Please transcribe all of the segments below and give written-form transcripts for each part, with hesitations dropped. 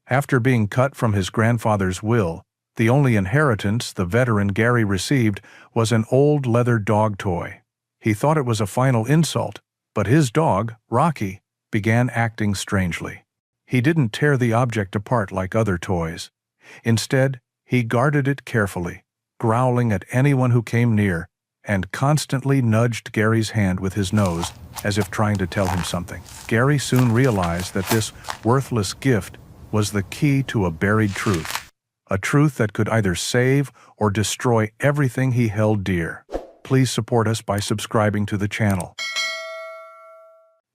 After being cut from his grandfather's will, the only inheritance the veteran Gary received was an old leather dog toy. He thought it was a final insult, but his dog, Rocky, began acting strangely. He didn't tear the object apart like other toys. Instead, he guarded it carefully, growling at anyone who came near, and constantly nudged Gary's hand with his nose as if trying to tell him something. Gary soon realized that this worthless gift was the key to a buried truth, a truth that could either save or destroy everything he held dear. Please support us by subscribing to the channel.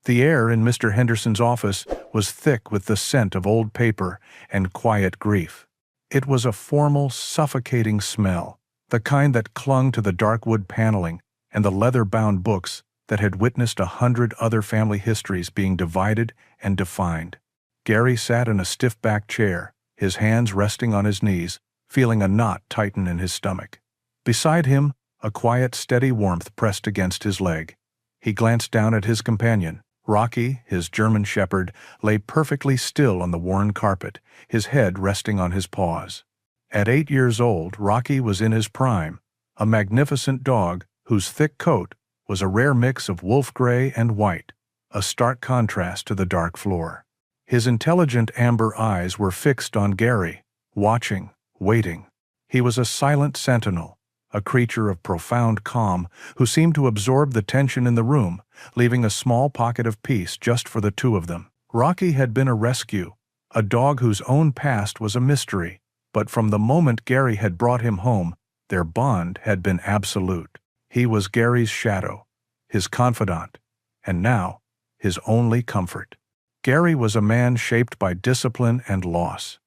The air in Mr. Henderson's office was thick with the scent of old paper and quiet grief. It was a formal, suffocating smell, the kind that clung to the dark wood paneling and the leather-bound books that had witnessed 100 other family histories being divided and defined. Gary sat in a stiff-backed chair, his hands resting on his knees, feeling a knot tighten in his stomach. Beside him, a quiet, steady warmth pressed against his leg. He glanced down at his companion. Rocky, his German shepherd, lay perfectly still on the worn carpet, his head resting on his paws. At 8 years old, Rocky was in his prime, a magnificent dog whose thick coat was a rare mix of wolf gray and white, a stark contrast to the dark floor. His intelligent amber eyes were fixed on Gary, watching, waiting. He was a silent sentinel, a creature of profound calm who seemed to absorb the tension in the room, leaving a small pocket of peace just for the two of them. Rocky had been a rescue, a dog whose own past was a mystery, but from the moment Gary had brought him home, their bond had been absolute. He was Gary's shadow, his confidant, and now, his only comfort. Gary was a man shaped by discipline and loss.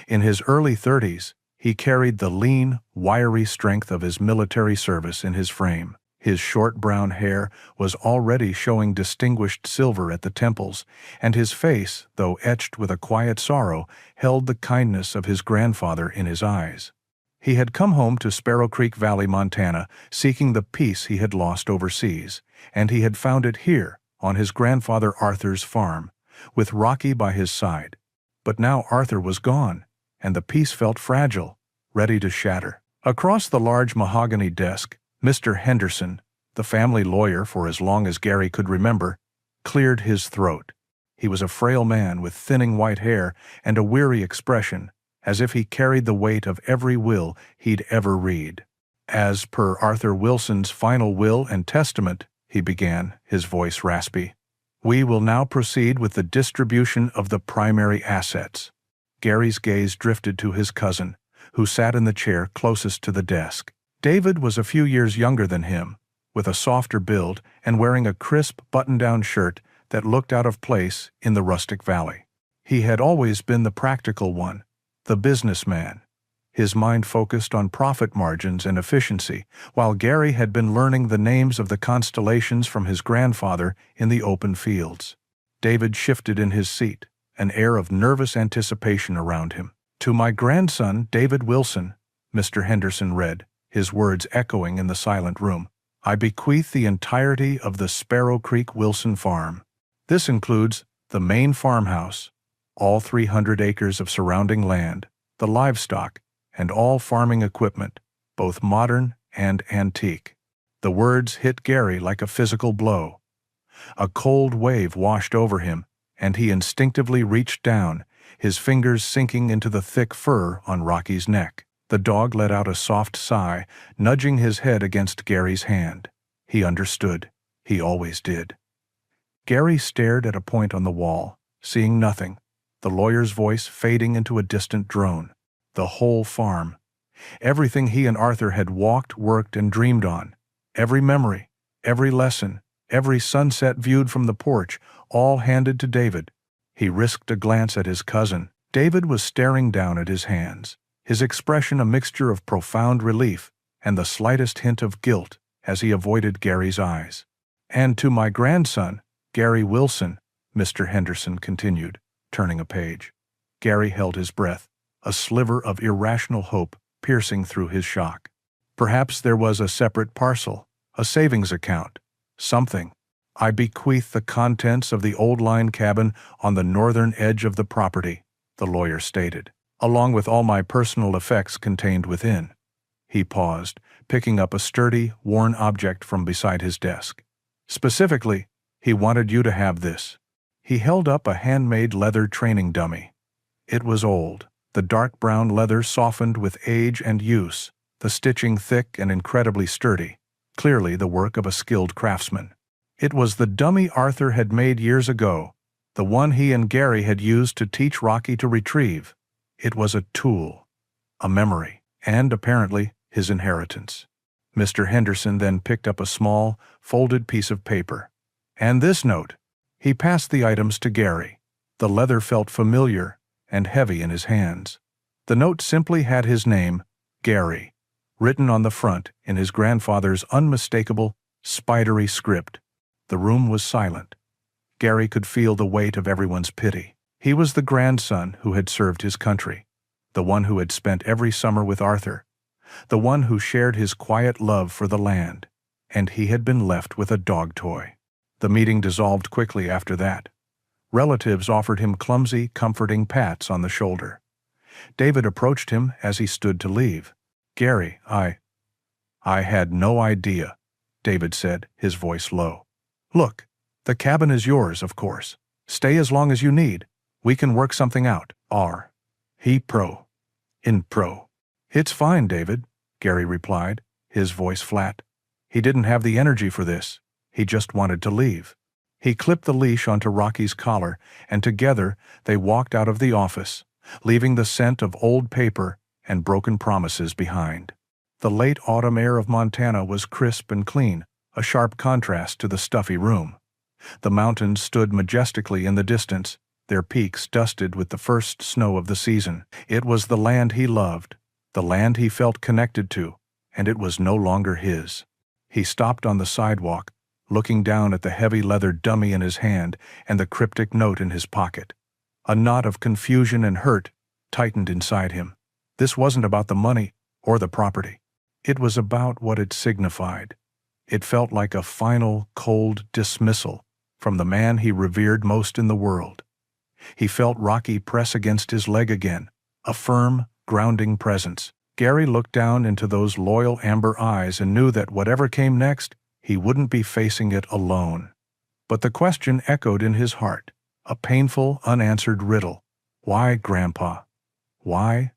In his early 30s, he carried the lean, wiry strength of his military service in his frame. His short brown hair was already showing distinguished silver at the temples, and his face, though etched with a quiet sorrow, held the kindness of his grandfather in his eyes. He had come home to Sparrow Creek Valley, Montana, seeking the peace he had lost overseas, and he had found it here, on his grandfather Arthur's farm, with Rocky by his side. But now Arthur was gone, and the peace felt fragile, ready to shatter. Across the large mahogany desk, Mr. Henderson, the family lawyer for as long as Gary could remember, cleared his throat. He was a frail man with thinning white hair and a weary expression, as if he carried the weight of every will he'd ever read. "As per Arthur Wilson's final will and testament," he began, his voice raspy, "we will now proceed with the distribution of the primary assets." Gary's gaze drifted to his cousin, who sat in the chair closest to the desk. David was a few years younger than him, with a softer build and wearing a crisp button-down shirt that looked out of place in the rustic valley. He had always been the practical one, the businessman, his mind focused on profit margins and efficiency, while Gary had been learning the names of the constellations from his grandfather in the open fields. David shifted in his seat, an air of nervous anticipation around him. "To my grandson, David Wilson," Mr. Henderson read, his words echoing in the silent room, "I bequeath the entirety of the Sparrow Creek Wilson farm. This includes the main farmhouse, all 300 acres of surrounding land, the livestock, and all farming equipment, both modern and antique." The words hit Gary like a physical blow. A cold wave washed over him, and he instinctively reached down, his fingers sinking into the thick fur on Rocky's neck. The dog let out a soft sigh, nudging his head against Gary's hand. He understood. He always did. Gary stared at a point on the wall, seeing nothing, the lawyer's voice fading into a distant drone. The whole farm. Everything he and Arthur had walked, worked, and dreamed on. Every memory, every lesson, every sunset viewed from the porch, all handed to David. He risked a glance at his cousin. David was staring down at his hands, his expression a mixture of profound relief and the slightest hint of guilt as he avoided Gary's eyes. "And to my grandson, Gary Wilson," Mr. Henderson continued, turning a page. Gary held his breath, a sliver of irrational hope piercing through his shock. Perhaps there was a separate parcel, a savings account, something. "I bequeath the contents of the old line cabin on the northern edge of the property," the lawyer stated, along with all my personal effects contained within. He paused, picking up a sturdy, worn object from beside his desk. Specifically, he wanted you to have this. He held up a handmade leather training dummy. It was old, the dark brown leather softened with age and use, the stitching thick and incredibly sturdy, clearly the work of a skilled craftsman. It was the dummy Arthur had made years ago, the one he and Gary had used to teach Rocky to retrieve. It was a tool, a memory, and, apparently, his inheritance. Mr. Henderson then picked up a small, folded piece of paper. And this note. He passed the items to Gary. The leather felt familiar and heavy in his hands. The note simply had his name, Gary, written on the front in his grandfather's unmistakable, spidery script. The room was silent. Gary could feel the weight of everyone's pity. He was the grandson who had served his country, the one who had spent every summer with Arthur, the one who shared his quiet love for the land, and he had been left with a dog toy. The meeting dissolved quickly after that. Relatives offered him clumsy, comforting pats on the shoulder. David approached him as he stood to leave. "Gary, I had no idea," David said, his voice low. "Look, the cabin is yours, of course. Stay as long as you need. We can work something out. It's fine, David," Gary replied, his voice flat. He didn't have the energy for this. He just wanted to leave. He clipped the leash onto Rocky's collar, and together they walked out of the office, leaving the scent of old paper and broken promises behind. The late autumn air of Montana was crisp and clean, a sharp contrast to the stuffy room. The mountains stood majestically in the distance, their peaks dusted with the first snow of the season. It was the land he loved, the land he felt connected to, and it was no longer his. He stopped on the sidewalk, looking down at the heavy leather dummy in his hand and the cryptic note in his pocket. A knot of confusion and hurt tightened inside him. This wasn't about the money or the property. It was about what it signified. It felt like a final, cold dismissal from the man he revered most in the world. He felt Rocky press against his leg again, a firm, grounding presence. Gary looked down into those loyal amber eyes and knew that whatever came next, he wouldn't be facing it alone. But the question echoed in his heart, a painful, unanswered riddle. Why, Grandpa? Why?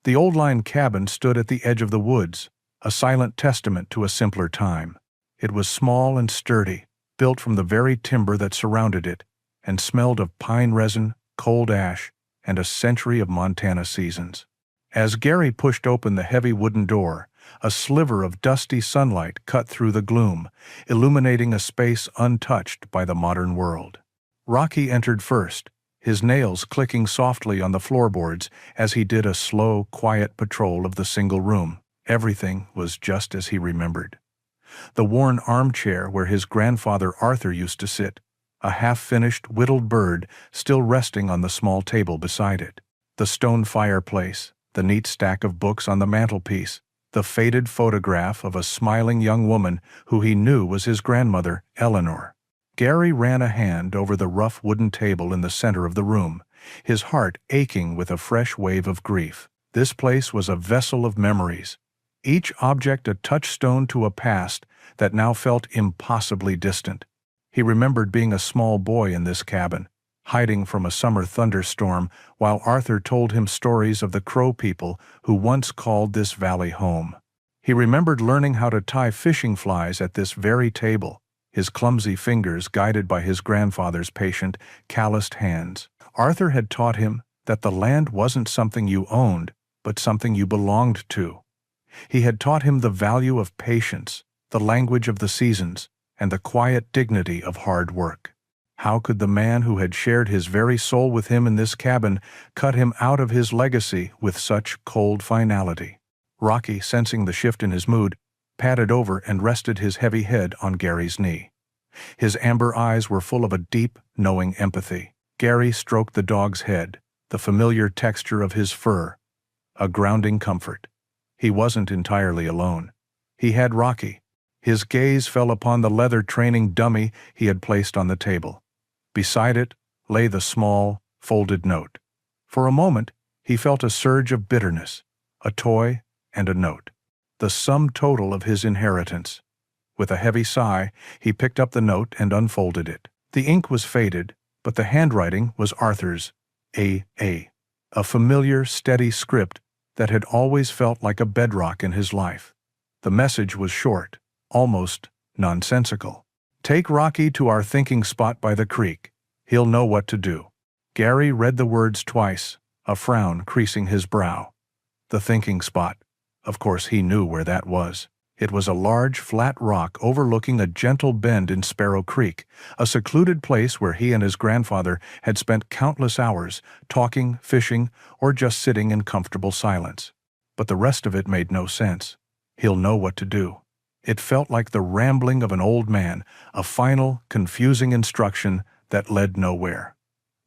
The old line cabin stood at the edge of the woods, a silent testament to a simpler time. It was small and sturdy, built from the very timber that surrounded it, and smelled of pine resin, cold ash, and a century of Montana seasons. As Gary pushed open the heavy wooden door, a sliver of dusty sunlight cut through the gloom, illuminating a space untouched by the modern world. Rocky entered first, his nails clicking softly on the floorboards as he did a slow, quiet patrol of the single room. Everything was just as he remembered. The worn armchair where his grandfather Arthur used to sit, a half-finished, whittled bird still resting on the small table beside it. The stone fireplace, the neat stack of books on the mantelpiece, the faded photograph of a smiling young woman who he knew was his grandmother, Eleanor. Gary ran a hand over the rough wooden table in the center of the room, his heart aching with a fresh wave of grief. This place was a vessel of memories, each object a touchstone to a past that now felt impossibly distant. He remembered being a small boy in this cabin, hiding from a summer thunderstorm while Arthur told him stories of the Crow people who once called this valley home. He remembered learning how to tie fishing flies at this very table, his clumsy fingers guided by his grandfather's patient, calloused hands. Arthur had taught him that the land wasn't something you owned, but something you belonged to. He had taught him the value of patience, the language of the seasons, and the quiet dignity of hard work. How could the man who had shared his very soul with him in this cabin cut him out of his legacy with such cold finality? Rocky, sensing the shift in his mood, padded over and rested his heavy head on Gary's knee. His amber eyes were full of a deep, knowing empathy. Gary stroked the dog's head, the familiar texture of his fur, a grounding comfort. He wasn't entirely alone. He had Rocky. His gaze fell upon the leather training dummy he had placed on the table. Beside it lay the small, folded note. For a moment, he felt a surge of bitterness, a toy and a note. The sum total of his inheritance. With a heavy sigh, he picked up the note and unfolded it. The ink was faded, but the handwriting was Arthur's. A familiar, steady script that had always felt like a bedrock in his life. The message was short, almost nonsensical. "Take Rocky to our thinking spot by the creek. He'll know what to do." Gary read the words twice, a frown creasing his brow. The thinking spot. Of course he knew where that was. It was a large, flat rock overlooking a gentle bend in Sparrow Creek, a secluded place where he and his grandfather had spent countless hours, talking, fishing, or just sitting in comfortable silence. But the rest of it made no sense. He'll know what to do. It felt like the rambling of an old man, a final, confusing instruction that led nowhere.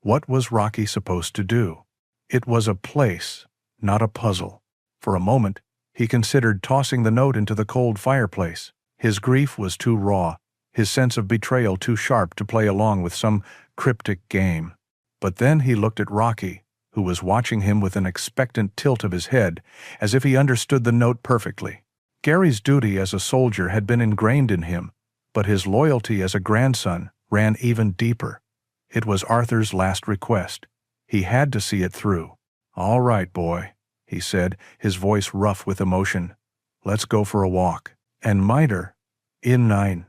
What was Rocky supposed to do? It was a place, not a puzzle. For a moment, he considered tossing the note into the cold fireplace. His grief was too raw, his sense of betrayal too sharp to play along with some cryptic game. But then he looked at Rocky, who was watching him with an expectant tilt of his head, as if he understood the note perfectly. Gary's duty as a soldier had been ingrained in him, but his loyalty as a grandson ran even deeper. It was Arthur's last request. He had to see it through. "All right, boy," he said, his voice rough with emotion. "Let's go for a walk. And Miter, in 9.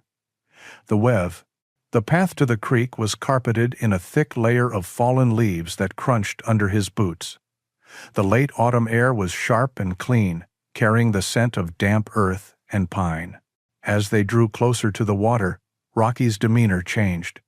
The Wev. The path to the creek was carpeted in a thick layer of fallen leaves that crunched under his boots. The late autumn air was sharp and clean, carrying the scent of damp earth and pine. As they drew closer to the water, Rocky's demeanor changed.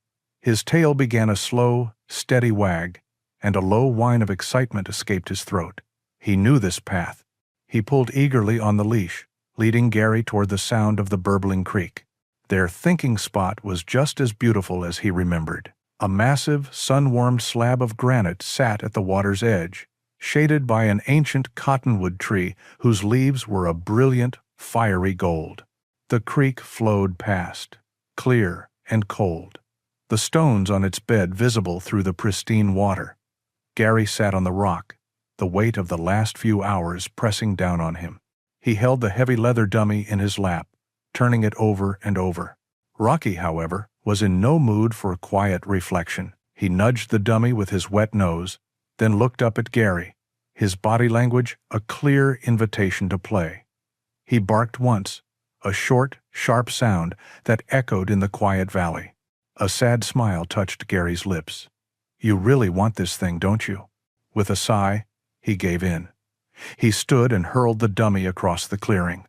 His tail began a slow, steady wag, and a low whine of excitement escaped his throat. He knew this path. He pulled eagerly on the leash, leading Gary toward the sound of the burbling creek. Their thinking spot was just as beautiful as he remembered. A massive, sun-warmed slab of granite sat at the water's edge, shaded by an ancient cottonwood tree whose leaves were a brilliant, fiery gold. The creek flowed past, clear and cold, the stones on its bed visible through the pristine water. Gary sat on the rock, the weight of the last few hours pressing down on him. He held the heavy leather dummy in his lap, turning it over and over. Rocky, however, was in no mood for quiet reflection. He nudged the dummy with his wet nose, then looked up at Gary, his body language a clear invitation to play. He barked once, a short, sharp sound that echoed in the quiet valley. A sad smile touched Gary's lips. "You really want this thing, don't you?" With a sigh, he gave in. He stood and hurled the dummy across the clearing.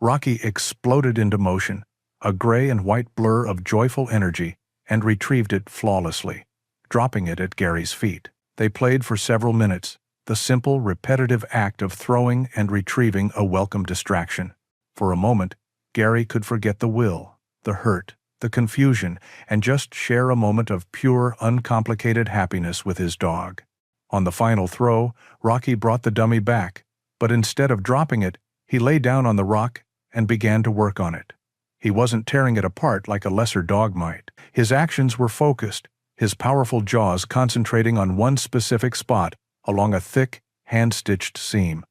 Rocky exploded into motion, a gray and white blur of joyful energy, and retrieved it flawlessly, dropping it at Gary's feet. They played for several minutes, the simple, repetitive act of throwing and retrieving a welcome distraction. For a moment, Gary could forget the will, the hurt, the confusion, and just share a moment of pure, uncomplicated happiness with his dog. On the final throw, Rocky brought the dummy back, but instead of dropping it, he lay down on the rock and began to work on it. He wasn't tearing it apart like a lesser dog might. His actions were focused, his powerful jaws concentrating on one specific spot along a thick, hand-stitched seam.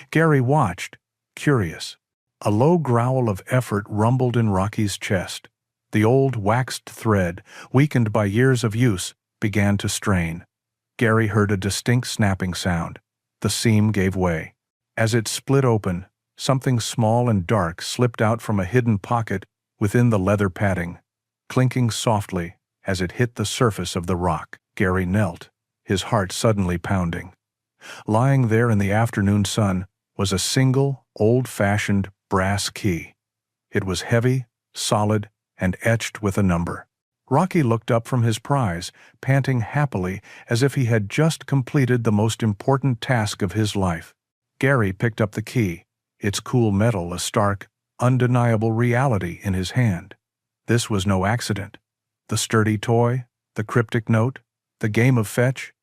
Gary watched, curious. A low growl of effort rumbled in Rocky's chest. The old waxed thread, weakened by years of use, began to strain. Gary heard a distinct snapping sound. The seam gave way. As it split open, something small and dark slipped out from a hidden pocket within the leather padding, clinking softly as it hit the surface of the rock. Gary knelt, his heart suddenly pounding. Lying there in the afternoon sun was a single, old-fashioned brass key. It was heavy, solid, and etched with a number. Rocky looked up from his prize, panting happily as if he had just completed the most important task of his life. Gary picked up the key, its cool metal a stark, undeniable reality in his hand. This was no accident. The sturdy toy, the cryptic note, the game of fetch,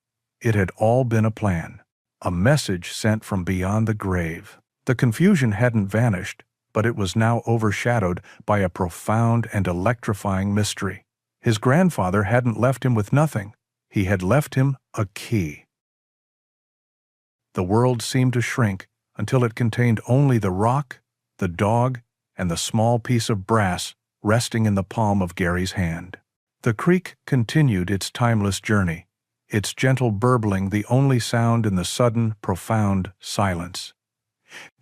it had all been a plan. A message sent from beyond the grave. The confusion hadn't vanished, but it was now overshadowed by a profound and electrifying mystery. His grandfather hadn't left him with nothing. He had left him a key. The world seemed to shrink until it contained only the rock, the dog, and the small piece of brass resting in the palm of Gary's hand. The creek continued its timeless journey, its gentle burbling the only sound in the sudden, profound silence.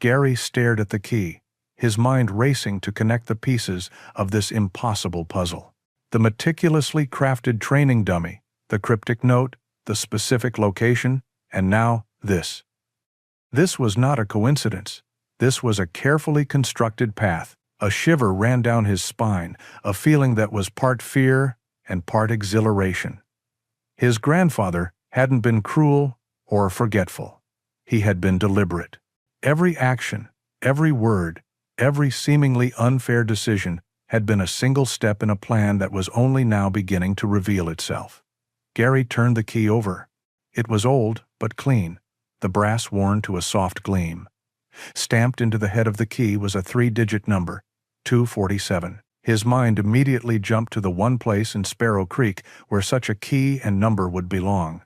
Gary stared at the key, his mind racing to connect the pieces of this impossible puzzle. The meticulously crafted training dummy, the cryptic note, the specific location, and now this. This was not a coincidence. This was a carefully constructed path. A shiver ran down his spine, a feeling that was part fear and part exhilaration. His grandfather hadn't been cruel or forgetful. He had been deliberate. Every action, every word, every seemingly unfair decision had been a single step in a plan that was only now beginning to reveal itself. Gary turned the key over. It was old, but clean, the brass worn to a soft gleam. Stamped into the head of the key was a 3-digit number, 247. His mind immediately jumped to the one place in Sparrow Creek where such a key and number would belong: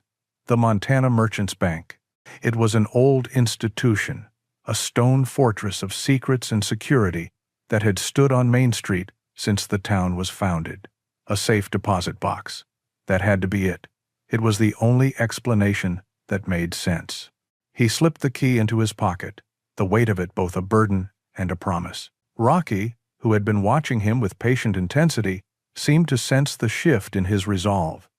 the Montana Merchants Bank. It was an old institution, a stone fortress of secrets and security that had stood on Main Street since the town was founded. A safe deposit box. That had to be it. It was the only explanation that made sense. He slipped the key into his pocket, the weight of it both a burden and a promise. Rocky, who had been watching him with patient intensity, seemed to sense the shift in his resolve.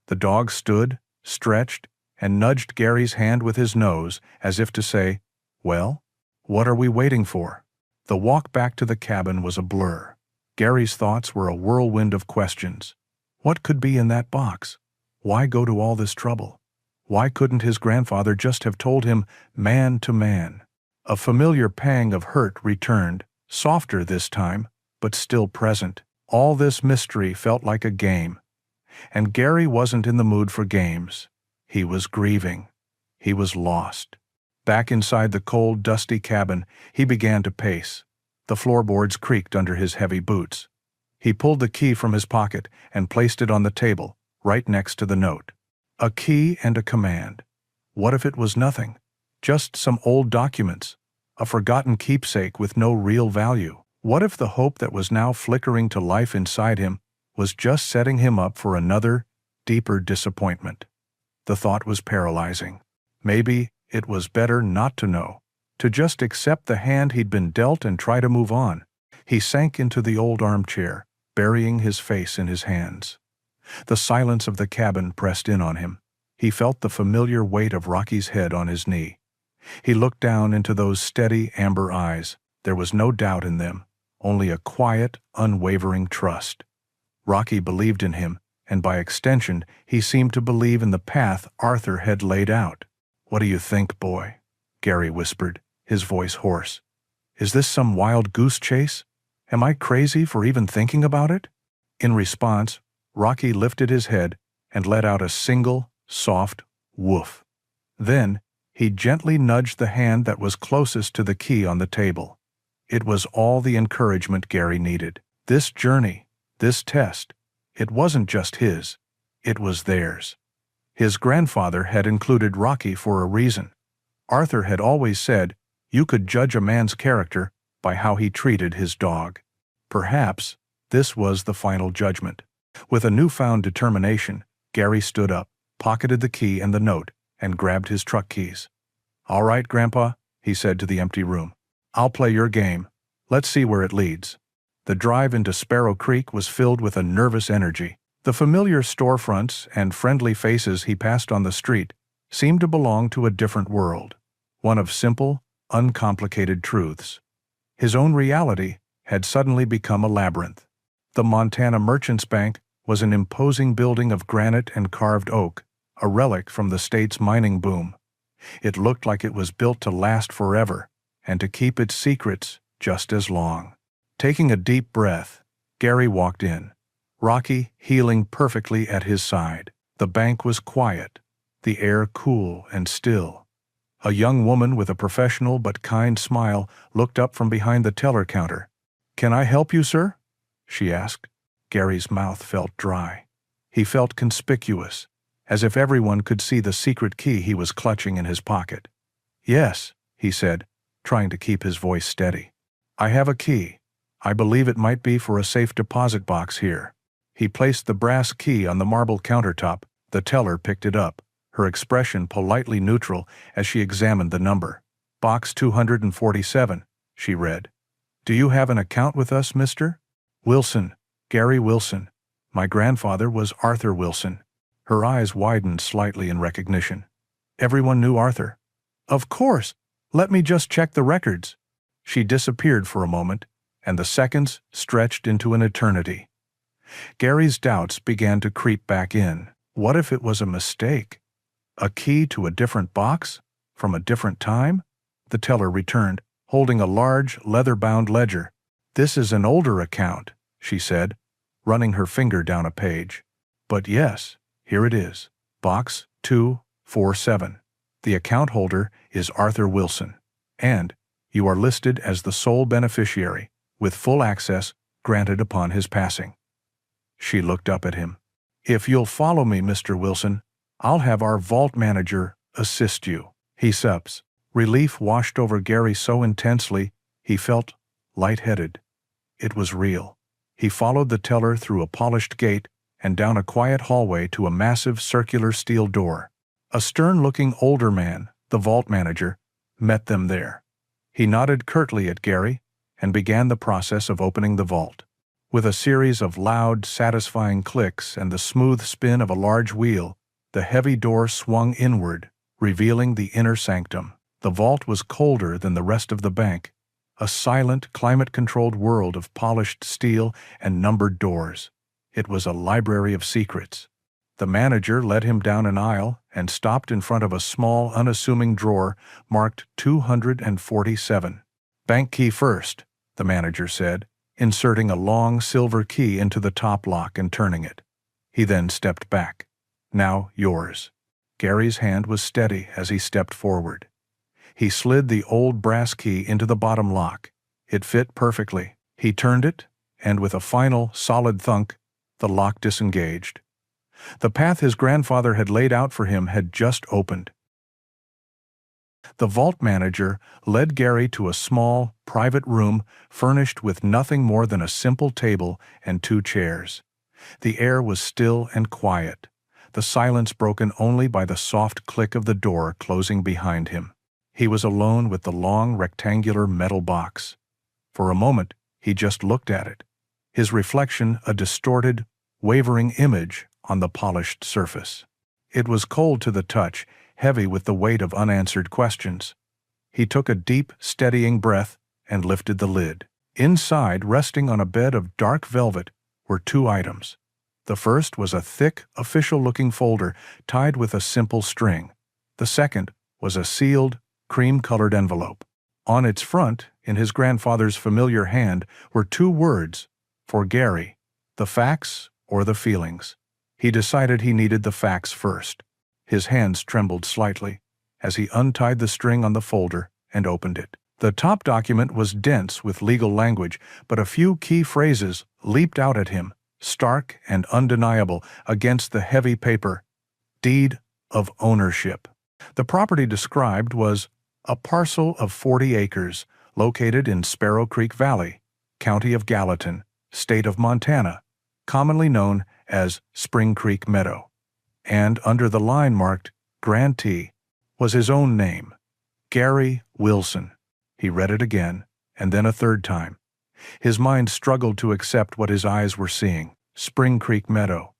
The dog stood, stretched, and nudged Gary's hand with his nose as if to say, "Well, what are we waiting for?" The walk back to the cabin was a blur. Gary's thoughts were a whirlwind of questions. What could be in that box? Why go to all this trouble? Why couldn't his grandfather just have told him man to man? A familiar pang of hurt returned, softer this time, but still present. All this mystery felt like a game. And Gary wasn't in the mood for games. He was grieving. He was lost. Back inside the cold, dusty cabin, he began to pace. The floorboards creaked under his heavy boots. He pulled the key from his pocket and placed it on the table, right next to the note. A key and a command. What if it was nothing? Just some old documents, a forgotten keepsake with no real value. What if the hope that was now flickering to life inside him was just setting him up for another, deeper disappointment? The thought was paralyzing. Maybe it was better not to know, to just accept the hand he'd been dealt and try to move on. He sank into the old armchair, burying his face in his hands. The silence of the cabin pressed in on him. He felt the familiar weight of Rocky's head on his knee. He looked down into those steady amber eyes. There was no doubt in them, only a quiet, unwavering trust. Rocky believed in him, and by extension, he seemed to believe in the path Arthur had laid out. "What do you think, boy?" Gary whispered, his voice hoarse. "Is this some wild goose chase? Am I crazy for even thinking about it?" In response, Rocky lifted his head and let out a single, soft woof. Then, he gently nudged the hand that was closest to the key on the table. It was all the encouragement Gary needed. This journey, this test, it wasn't just his, it was theirs. His grandfather had included Rocky for a reason. Arthur had always said, you could judge a man's character by how he treated his dog. Perhaps this was the final judgment. With a newfound determination, Gary stood up, pocketed the key and the note, and grabbed his truck keys. "All right, Grandpa," he said to the empty room. "I'll play your game. Let's see where it leads." The drive into Sparrow Creek was filled with a nervous energy. The familiar storefronts and friendly faces he passed on the street seemed to belong to a different world, one of simple, uncomplicated truths. His own reality had suddenly become a labyrinth. The Montana Merchants Bank was an imposing building of granite and carved oak, a relic from the state's mining boom. It looked like it was built to last forever, and to keep its secrets just as long. Taking a deep breath, Gary walked in, Rocky healing perfectly at his side. The bank was quiet, the air cool and still. A young woman with a professional but kind smile looked up from behind the teller counter. "Can I help you, sir?" she asked. Gary's mouth felt dry. He felt conspicuous, as if everyone could see the secret key he was clutching in his pocket. "Yes," he said, trying to keep his voice steady. "I have a key. I believe it might be for a safe deposit box here." He placed the brass key on the marble countertop. The teller picked it up, her expression politely neutral as she examined the number. "Box 247, she read. "Do you have an account with us, Mr. Wilson? Gary Wilson. My grandfather was Arthur Wilson." Her eyes widened slightly in recognition. Everyone knew Arthur. "Of course. Let me just check the records." She disappeared for a moment, and the seconds stretched into an eternity. Gary's doubts began to creep back in. What if it was a mistake? A key to a different box? From a different time? The teller returned, holding a large, leather-bound ledger. "This is an older account," she said, running her finger down a page. "But yes, here it is. Box 247. The account holder is Arthur Wilson, and you are listed as the sole beneficiary, with full access granted upon his passing." She looked up at him. "If you'll follow me, Mr. Wilson, I'll have our vault manager assist you." He sups. Relief washed over Gary so intensely he felt lightheaded. It was real. He followed the teller through a polished gate and down a quiet hallway to a massive circular steel door. A stern-looking older man, the vault manager, met them there. He nodded curtly at Gary and began the process of opening the vault. With a series of loud, satisfying clicks and the smooth spin of a large wheel, the heavy door swung inward, revealing the inner sanctum. The vault was colder than the rest of the bank, a silent, climate-controlled world of polished steel and numbered doors. It was a library of secrets. The manager led him down an aisle and stopped in front of a small, unassuming drawer marked 247. "Bank key first," the manager said, inserting a long silver key into the top lock and turning it. He then stepped back. "Now yours." Gary's hand was steady as he stepped forward. He slid the old brass key into the bottom lock. It fit perfectly. He turned it, and with a final, solid thunk, the lock disengaged. The path his grandfather had laid out for him had just opened. The vault manager led Gary to a small, private room furnished with nothing more than a simple table and 2 chairs. The air was still and quiet, the silence broken only by the soft click of the door closing behind him. He was alone with the long, rectangular metal box. For a moment, he just looked at it, his reflection a distorted, wavering image on the polished surface. It was cold to the touch, heavy with the weight of unanswered questions. He took a deep, steadying breath and lifted the lid. Inside, resting on a bed of dark velvet, were 2 items. The first was a thick, official-looking folder tied with a simple string. The second was a sealed, cream-colored envelope. On its front, in his grandfather's familiar hand, were 2 words, for Gary: the facts or the feelings. He decided he needed the facts first. His hands trembled slightly as he untied the string on the folder and opened it. The top document was dense with legal language, but a few key phrases leaped out at him, stark and undeniable against the heavy paper. Deed of ownership. The property described was a parcel of 40 acres located in Sparrow Creek Valley, County of Gallatin, State of Montana, commonly known as Spring Creek Meadow. And under the line marked Grantee was his own name, Gary Wilson. He read it again, and then a third time. His mind struggled to accept what his eyes were seeing. Spring Creek Meadow.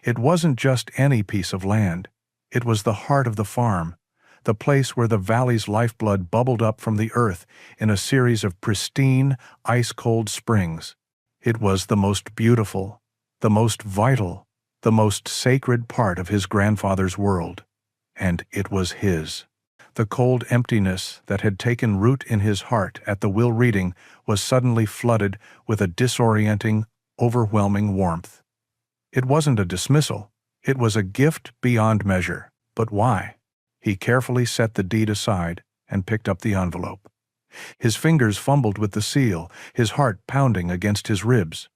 It wasn't just any piece of land. It was the heart of the farm, the place where the valley's lifeblood bubbled up from the earth in a series of pristine, ice-cold springs. It was the most beautiful, the most vital, the most sacred part of his grandfather's world. And it was his. The cold emptiness that had taken root in his heart at the will reading was suddenly flooded with a disorienting, overwhelming warmth. It wasn't a dismissal. It was a gift beyond measure. But why? He carefully set the deed aside and picked up the envelope. His fingers fumbled with the seal, his heart pounding against his ribs.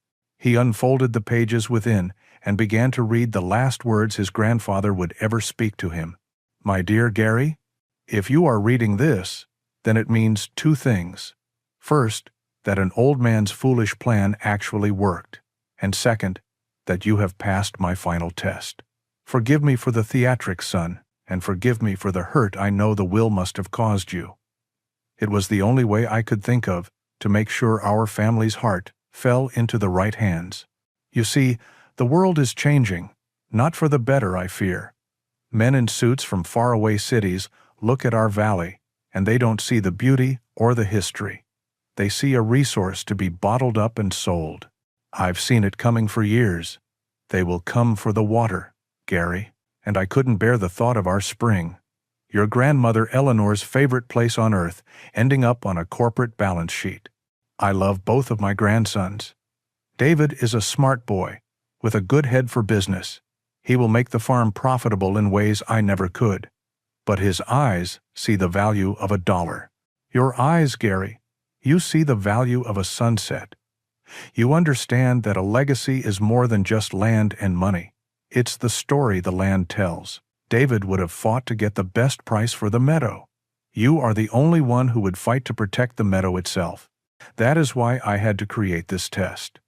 He unfolded the pages within and began to read the last words his grandfather would ever speak to him. My dear Gary, if you are reading this, then it means two things. First, that an old man's foolish plan actually worked, and second, that you have passed my final test. Forgive me for the theatrics, son, and forgive me for the hurt I know the will must have caused you. It was the only way I could think of to make sure our family's heart fell into the right hands. You see, the world is changing, not for the better, I fear. Men in suits from faraway cities look at our valley, and they don't see the beauty or the history. They see a resource to be bottled up and sold. I've seen it coming for years. They will come for the water, Gary, and I couldn't bear the thought of our spring, your grandmother Eleanor's favorite place on earth, ending up on a corporate balance sheet. I love both of my grandsons. David is a smart boy, with a good head for business. He will make the farm profitable in ways I never could. But his eyes see the value of $1. Your eyes, Gary, you see the value of a sunset. You understand that a legacy is more than just land and money. It's the story the land tells. David would have fought to get the best price for the meadow. You are the only one who would fight to protect the meadow itself. That is why I had to create this test.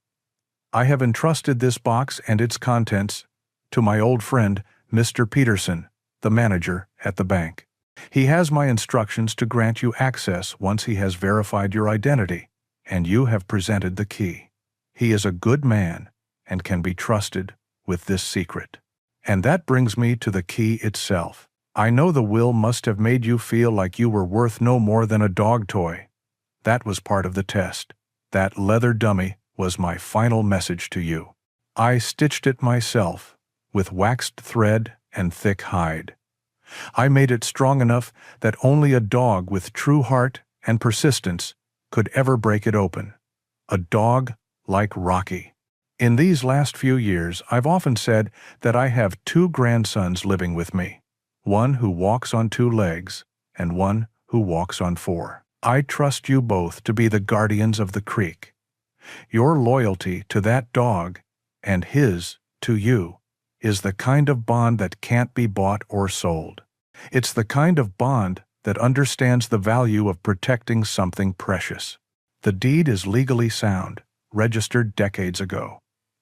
I have entrusted this box and its contents to my old friend, Mr. Peterson, the manager at the bank. He has my instructions to grant you access once he has verified your identity, and you have presented the key. He is a good man and can be trusted with this secret. And that brings me to the key itself. I know the will must have made you feel like you were worth no more than a dog toy. That was part of the test. That leather dummy was my final message to you. I stitched it myself, with waxed thread and thick hide. I made it strong enough that only a dog with true heart and persistence could ever break it open. A dog like Rocky. In these last few years, I've often said that I have two grandsons living with me, one who walks on two legs and one who walks on four. I trust you both to be the guardians of the creek. Your loyalty to that dog and his to you is the kind of bond that can't be bought or sold. It's the kind of bond that understands the value of protecting something precious. The deed is legally sound, registered decades ago.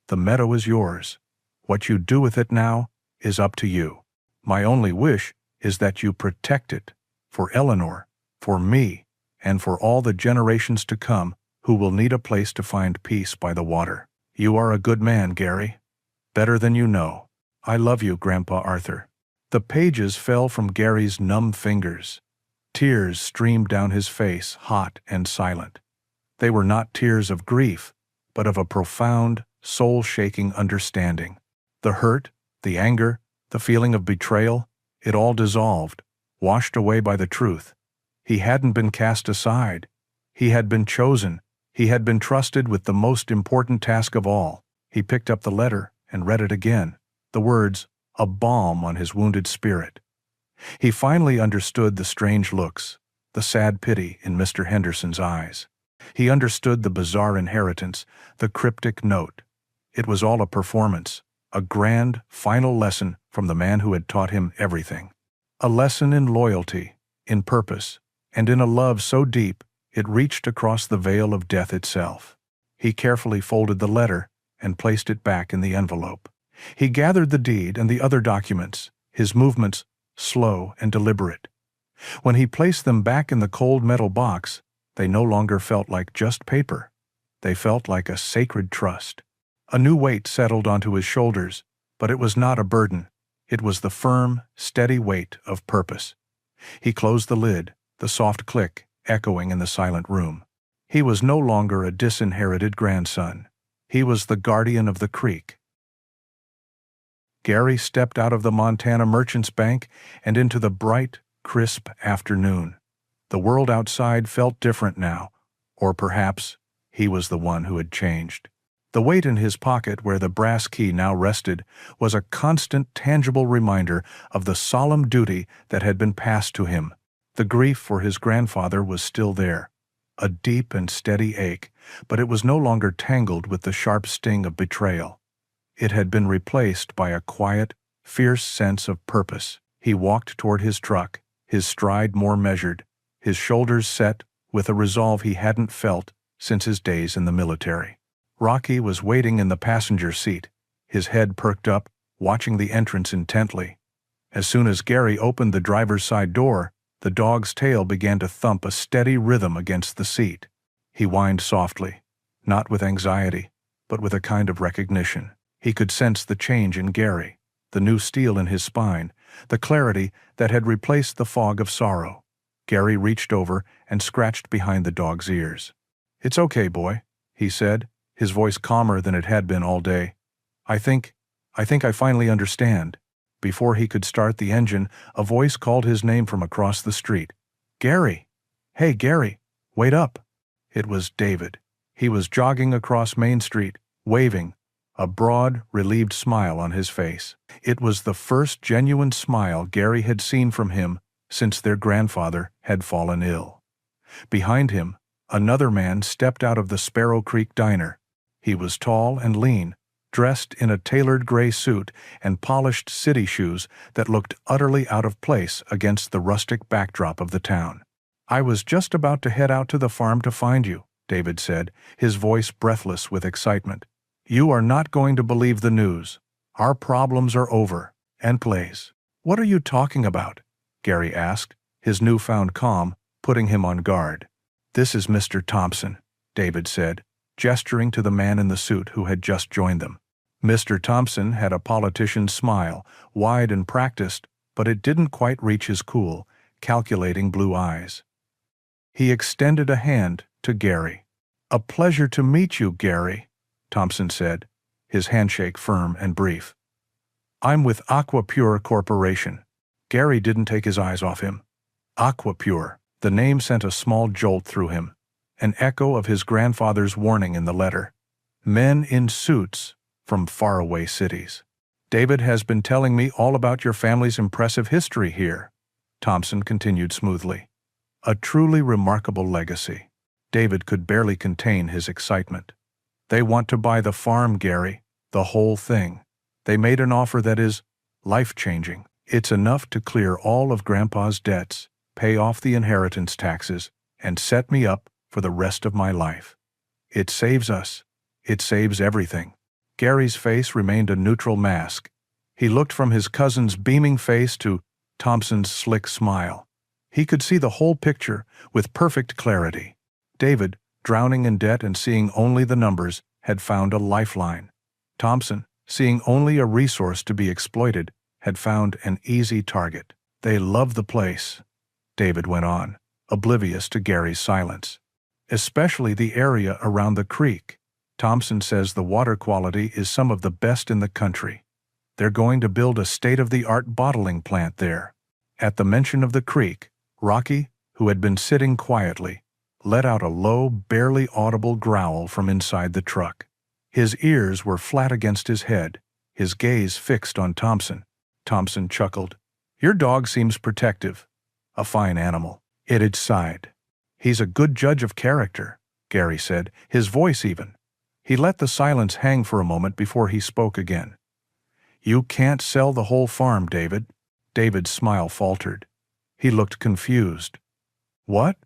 The meadow is yours. What you do with it now is up to you. My only wish is that you protect it for Eleanor, for me, and for all the generations to come who will need a place to find peace by the water. You are a good man, Gary. Better than you know. I love you, Grandpa Arthur. The pages fell from Gary's numb fingers. Tears streamed down his face, hot and silent. They were not tears of grief, but of a profound, soul-shaking understanding. The hurt, the anger, the feeling of betrayal, it all dissolved, washed away by the truth. He hadn't been cast aside. He had been chosen. He had been trusted with the most important task of all. He picked up the letter and read it again, the words, a balm on his wounded spirit. He finally understood the strange looks, the sad pity in Mr. Henderson's eyes. He understood the bizarre inheritance, the cryptic note. It was all a performance, a grand, final lesson from the man who had taught him everything. A lesson in loyalty, in purpose, and in a love so deep it reached across the veil of death itself. He carefully folded the letter and placed it back in the envelope. He gathered the deed and the other documents, his movements slow and deliberate. When he placed them back in the cold metal box, they no longer felt like just paper. They felt like a sacred trust. A new weight settled onto his shoulders, but it was not a burden. It was the firm, steady weight of purpose. He closed the lid, the soft click echoing in the silent room. He was no longer a disinherited grandson. He was the guardian of the creek. Gary stepped out of the Montana Merchants Bank and into the bright, crisp afternoon. The world outside felt different now, or perhaps he was the one who had changed. The weight in his pocket where the brass key now rested was a constant, tangible reminder of the solemn duty that had been passed to him. The grief for his grandfather was still there, a deep and steady ache, but it was no longer tangled with the sharp sting of betrayal. It had been replaced by a quiet, fierce sense of purpose. He walked toward his truck, his stride more measured, his shoulders set with a resolve he hadn't felt since his days in the military. Rocky was waiting in the passenger seat, his head perked up, watching the entrance intently. As soon as Gary opened the driver's side door, the dog's tail began to thump a steady rhythm against the seat. He whined softly, not with anxiety, but with a kind of recognition. He could sense the change in Gary, the new steel in his spine, the clarity that had replaced the fog of sorrow. Gary reached over and scratched behind the dog's ears. "It's okay, boy," he said, his voice calmer than it had been all day. I think I finally understand." Before he could start the engine, a voice called his name from across the street. "Gary! Hey, Gary! Wait up!" It was David. He was jogging across Main Street, waving, a broad, relieved smile on his face. It was the first genuine smile Gary had seen from him since their grandfather had fallen ill. Behind him, another man stepped out of the Sparrow Creek Diner. He was tall and lean, dressed in a tailored gray suit and polished city shoes that looked utterly out of place against the rustic backdrop of the town. "I was just about to head out to the farm to find you," David said, his voice breathless with excitement. "You are not going to believe the news. Our problems are over." "And plays." "What are you talking about?" Gary asked, his newfound calm putting him on guard. "This is Mr. Thompson," David said, gesturing to the man in the suit who had just joined them. Mr. Thompson had a politician's smile, wide and practiced, but it didn't quite reach his cool, calculating blue eyes. He extended a hand to Gary. "A pleasure to meet you, Gary," Thompson said, his handshake firm and brief. "I'm with Aquapure Corporation." Gary didn't take his eyes off him. Aquapure. The name sent a small jolt through him, an echo of his grandfather's warning in the letter. Men in suits from faraway cities. "David has been telling me all about your family's impressive history here," Thompson continued smoothly. "A truly remarkable legacy." David could barely contain his excitement. "They want to buy the farm, Gary, the whole thing. They made an offer that is life-changing. It's enough to clear all of Grandpa's debts, pay off the inheritance taxes, and set me up for the rest of my life. It saves us. It saves everything." Gary's face remained a neutral mask. He looked from his cousin's beaming face to Thompson's slick smile. He could see the whole picture with perfect clarity. David, drowning in debt and seeing only the numbers, had found a lifeline. Thompson, seeing only a resource to be exploited, had found an easy target. "They love the place," David went on, oblivious to Gary's silence. "Especially the area around the creek. Thompson says the water quality is some of the best in the country. They're going to build a state-of-the-art bottling plant there." At the mention of the creek, Rocky, who had been sitting quietly, let out a low, barely audible growl from inside the truck. His ears were flat against his head, his gaze fixed on Thompson. Thompson chuckled. "Your dog seems protective. A fine animal." It had sighed. "He's a good judge of character," Gary said, his voice even. He let the silence hang for a moment before he spoke again. "You can't sell the whole farm, David." David's smile faltered. He looked confused. "What?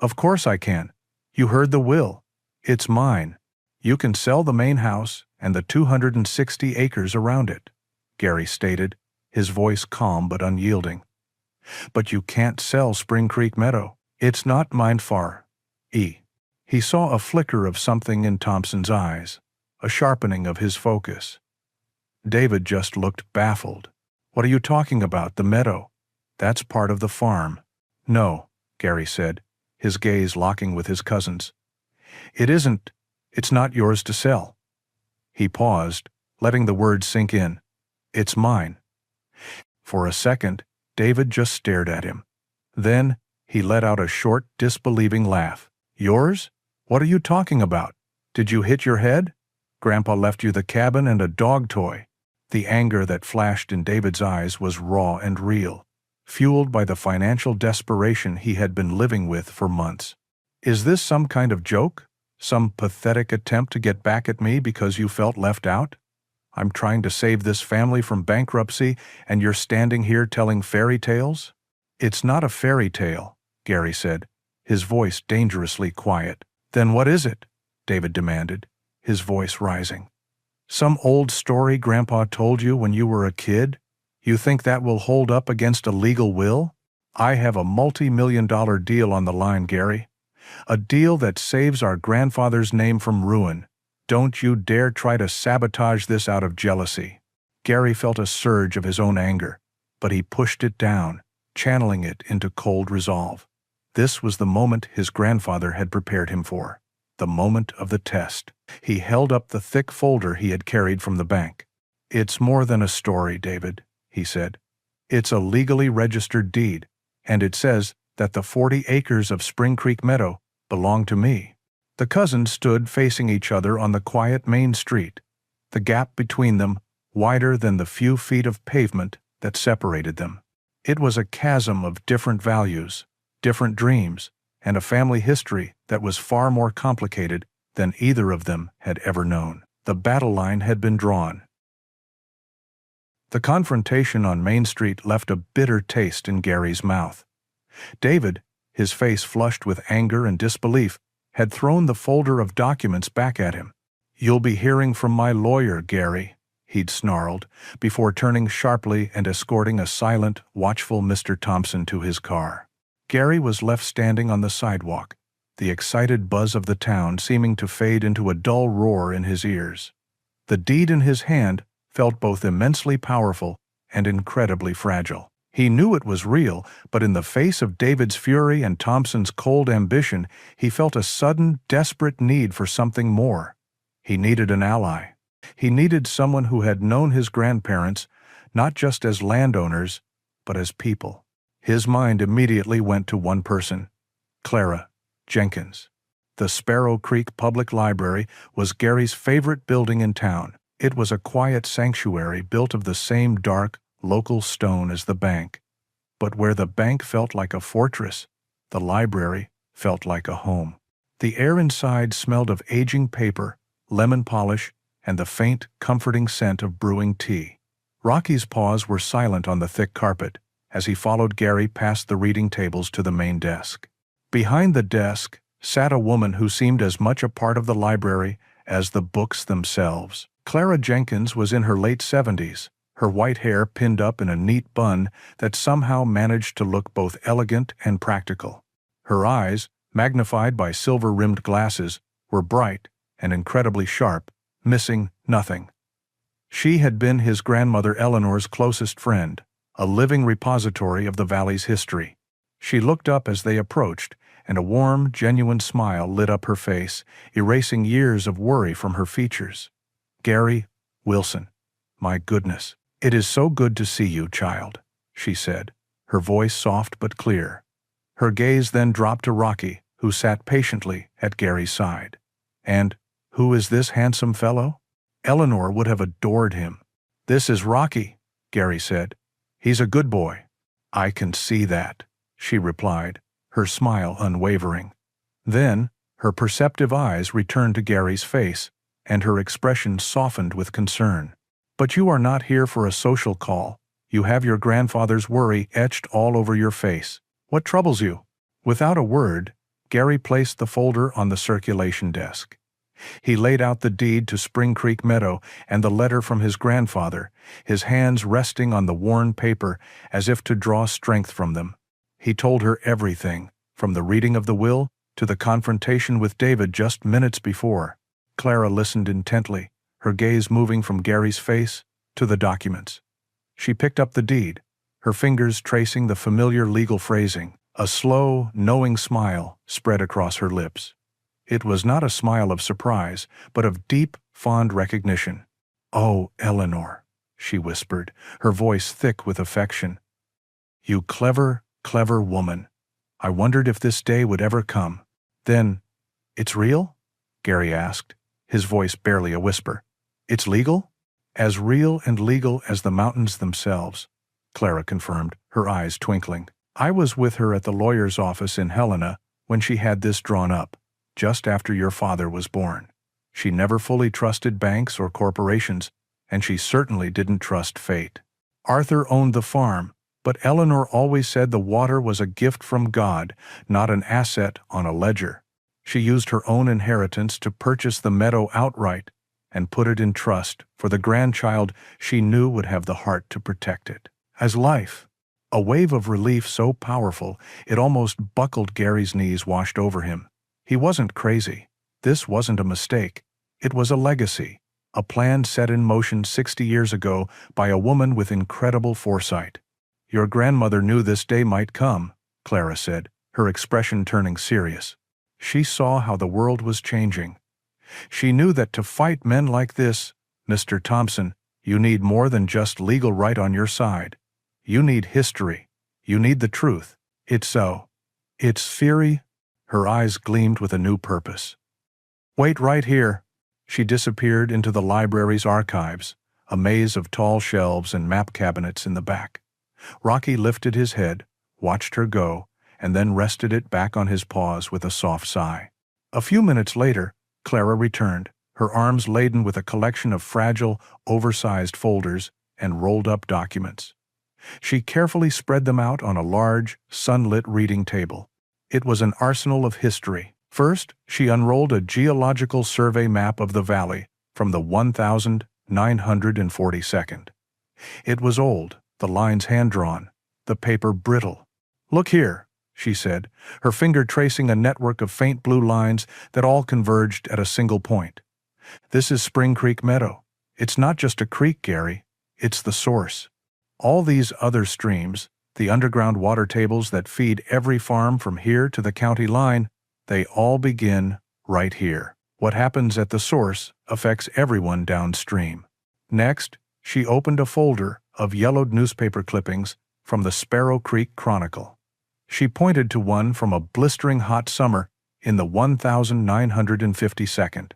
Of course I can. You heard the will. It's mine. You can sell the main house and the 260 acres around it," Gary stated, his voice calm but unyielding. "But you can't sell Spring Creek Meadow. It's not mine far. He saw a flicker of something in Thompson's eyes, a sharpening of his focus. David just looked baffled. "What are you talking about, the meadow? That's part of the farm." "No," Gary said, his gaze locking with his cousin's. "It isn't. It's not yours to sell." He paused, letting the words sink in. "It's mine." For a second, David just stared at him. Then, he let out a short, disbelieving laugh. "Yours? What are you talking about? Did you hit your head? Grandpa left you the cabin and a dog toy." The anger that flashed in David's eyes was raw and real, fueled by the financial desperation he had been living with for months. Is this some kind of joke? Some pathetic attempt to get back at me because you felt left out? I'm trying to save this family from bankruptcy, and you're standing here telling fairy tales? It's not a fairy tale, Gary said, his voice dangerously quiet. Then what is it? David demanded, his voice rising. Some old story Grandpa told you when you were a kid? You think that will hold up against a legal will? I have a multi-million-dollar deal on the line, Gary. A deal that saves our grandfather's name from ruin. Don't you dare try to sabotage this out of jealousy. Gary felt a surge of his own anger, but he pushed it down, channeling it into cold resolve. This was the moment his grandfather had prepared him for. The moment of the test. He held up the thick folder he had carried from the bank. It's more than a story, David, he said. It's a legally registered deed, and it says that the 40 acres of Spring Creek Meadow belong to me. The cousins stood facing each other on the quiet main street, the gap between them wider than the few feet of pavement that separated them. It was a chasm of different values, different dreams, and a family history that was far more complicated than either of them had ever known. The battle line had been drawn. The confrontation on Main Street left a bitter taste in Gary's mouth. David, his face flushed with anger and disbelief, had thrown the folder of documents back at him. "You'll be hearing from my lawyer, Gary," he'd snarled, before turning sharply and escorting a silent, watchful Mr. Thompson to his car. Gary was left standing on the sidewalk, the excited buzz of the town seeming to fade into a dull roar in his ears. The deed in his hand felt both immensely powerful and incredibly fragile. He knew it was real, but in the face of David's fury and Thompson's cold ambition, he felt a sudden, desperate need for something more. He needed an ally. He needed someone who had known his grandparents, not just as landowners, but as people. His mind immediately went to one person, Clara Jenkins. The Sparrow Creek Public Library was Gary's favorite building in town. It was a quiet sanctuary built of the same dark, local stone as the bank. But where the bank felt like a fortress, the library felt like a home. The air inside smelled of aging paper, lemon polish, and the faint, comforting scent of brewing tea. Rocky's paws were silent on the thick carpet as he followed Gary past the reading tables to the main desk. Behind the desk sat a woman who seemed as much a part of the library as the books themselves. Clara Jenkins was in her late 70s, her white hair pinned up in a neat bun that somehow managed to look both elegant and practical. Her eyes, magnified by silver-rimmed glasses, were bright and incredibly sharp, missing nothing. She had been his grandmother Eleanor's closest friend, a living repository of the valley's history. She looked up as they approached, and a warm, genuine smile lit up her face, erasing years of worry from her features. "Gary Wilson, my goodness, it is so good to see you, child," she said, her voice soft but clear. Her gaze then dropped to Rocky, who sat patiently at Gary's side. "And who is this handsome fellow?" Eleanor would have adored him. "This is Rocky," Gary said. "He's a good boy." "I can see that," she replied, her smile unwavering. Then, her perceptive eyes returned to Gary's face, and her expression softened with concern. "But you are not here for a social call. You have your grandfather's worry etched all over your face. What troubles you?" Without a word, Gary placed the folder on the circulation desk. He laid out the deed to Spring Creek Meadow and the letter from his grandfather, his hands resting on the worn paper as if to draw strength from them. He told her everything, from the reading of the will to the confrontation with David just minutes before. Clara listened intently, her gaze moving from Gary's face to the documents. She picked up the deed, her fingers tracing the familiar legal phrasing. A slow, knowing smile spread across her lips. It was not a smile of surprise, but of deep, fond recognition. "Oh, Eleanor," she whispered, her voice thick with affection. "You clever, clever woman. I wondered if this day would ever come." "Then, it's real?" Gary asked, his voice barely a whisper. "It's legal?" "As real and legal as the mountains themselves," Clara confirmed, her eyes twinkling. "I was with her at the lawyer's office in Helena when she had this drawn up, just after your father was born. She never fully trusted banks or corporations, and she certainly didn't trust fate. Arthur owned the farm, but Eleanor always said the water was a gift from God, not an asset on a ledger. She used her own inheritance to purchase the meadow outright and put it in trust for the grandchild she knew would have the heart to protect it. As life, a wave of relief so powerful it almost buckled Gary's knees, washed over him. He wasn't crazy. This wasn't a mistake. It was a legacy, a plan set in motion 60 years ago by a woman with incredible foresight. Your grandmother knew this day might come, Clara said, her expression turning serious. She saw how the world was changing. She knew that to fight men like this, Mr. Thompson, you need more than just legal right on your side. You need history. You need the truth. It's so. It's theory. Her eyes gleamed with a new purpose. Wait right here. She disappeared into the library's archives, a maze of tall shelves and map cabinets in the back. Rocky lifted his head, watched her go, and then rested it back on his paws with a soft sigh. A few minutes later, Clara returned, her arms laden with a collection of fragile, oversized folders and rolled-up documents. She carefully spread them out on a large, sunlit reading table. It was an arsenal of history. First, she unrolled a geological survey map of the valley from the 1942nd. It was old, the lines hand-drawn, the paper brittle. Look here, she said, her finger tracing a network of faint blue lines that all converged at a single point. This is Spring Creek Meadow. It's not just a creek, Gary. It's the source. All these other streams, the underground water tables that feed every farm from here to the county line, they all begin right here. What happens at the source affects everyone downstream. Next, she opened a folder of yellowed newspaper clippings from the Sparrow Creek Chronicle. She pointed to one from a blistering hot summer in the 1952nd.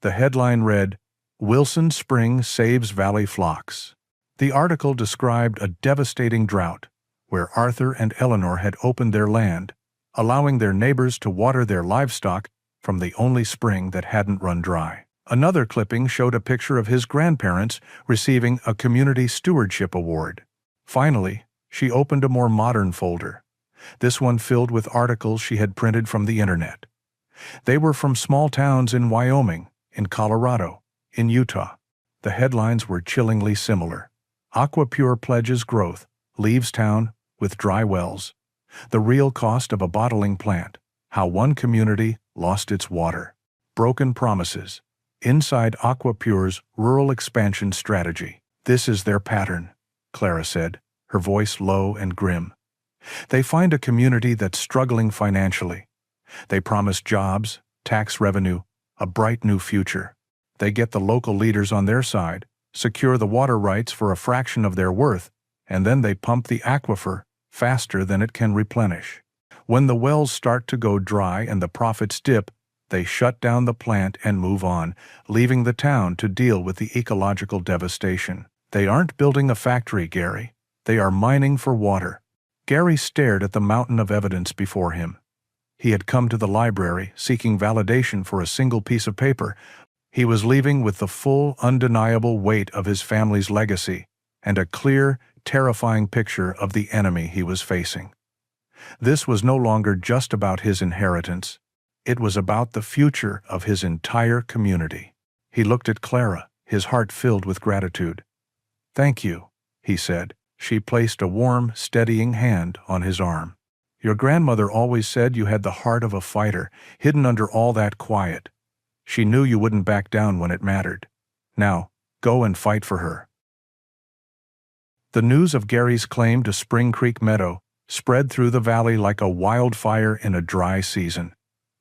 The headline read, "Wilson Spring Saves Valley Flocks." The article described a devastating drought where Arthur and Eleanor had opened their land, allowing their neighbors to water their livestock from the only spring that hadn't run dry. Another clipping showed a picture of his grandparents receiving a Community Stewardship Award. Finally, she opened a more modern folder, this one filled with articles she had printed from the internet. They were from small towns in Wyoming, in Colorado, in Utah. The headlines were chillingly similar. Aquapure pledges growth, leaves town with dry wells. The real cost of a bottling plant, how one community lost its water. Broken promises. Inside Aquapure's rural expansion strategy. This is their pattern, Clara said, her voice low and grim. They find a community that's struggling financially. They promise jobs, tax revenue, a bright new future. They get the local leaders on their side, secure the water rights for a fraction of their worth, and then they pump the aquifer faster than it can replenish. When the wells start to go dry and the profits dip, they shut down the plant and move on, leaving the town to deal with the ecological devastation. They aren't building a factory, Gary. They are mining for water. Gary stared at the mountain of evidence before him. He had come to the library seeking validation for a single piece of paper. He was leaving with the full, undeniable weight of his family's legacy and a clear, terrifying picture of the enemy he was facing. This was no longer just about his inheritance. It was about the future of his entire community. He looked at Clara, his heart filled with gratitude. "Thank you," he said. She placed a warm, steadying hand on his arm. "Your grandmother always said you had the heart of a fighter, hidden under all that quiet. She knew you wouldn't back down when it mattered. Now, go and fight for her." The news of Gary's claim to Spring Creek Meadow spread through the valley like a wildfire in a dry season.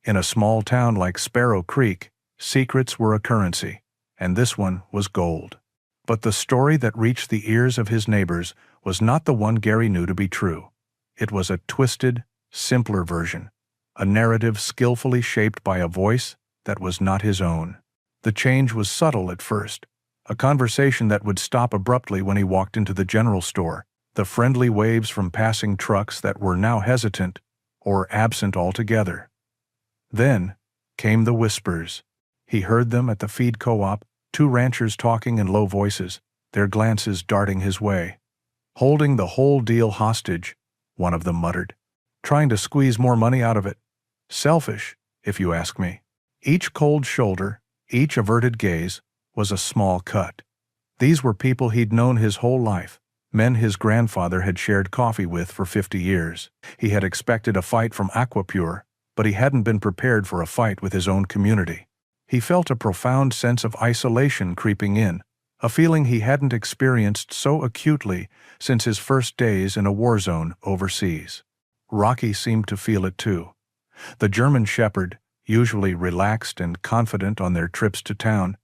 In a small town like Sparrow Creek, secrets were a currency, and this one was gold. But the story that reached the ears of his neighbors was not the one Gary knew to be true. It was a twisted, simpler version, a narrative skillfully shaped by a voice that was not his own. The change was subtle at first, a conversation that would stop abruptly when he walked into the general store, the friendly waves from passing trucks that were now hesitant or absent altogether. Then came the whispers. He heard them at the feed co-op, two ranchers talking in low voices, their glances darting his way. "Holding the whole deal hostage," one of them muttered. "Trying to squeeze more money out of it. Selfish, if you ask me." Each cold shoulder, each averted gaze, was a small cut. These were people he'd known his whole life, men his grandfather had shared coffee with for 50 years. He had expected a fight from Aquapure, but he hadn't been prepared for a fight with his own community. He felt a profound sense of isolation creeping in, a feeling he hadn't experienced so acutely since his first days in a war zone overseas. Rocky seemed to feel it too. The German shepherd, usually relaxed and confident on their trips to town,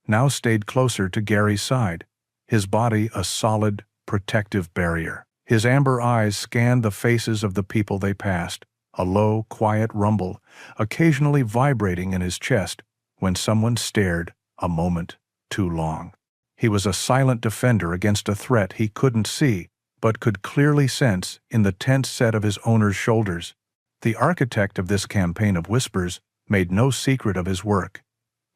now stayed closer to Gary's side, his body a solid, protective barrier. His amber eyes scanned the faces of the people they passed, a low, quiet rumble occasionally vibrating in his chest when someone stared a moment too long. He was a silent defender against a threat he couldn't see but could clearly sense in the tense set of his owner's shoulders. The architect of this campaign of whispers made no secret of his work.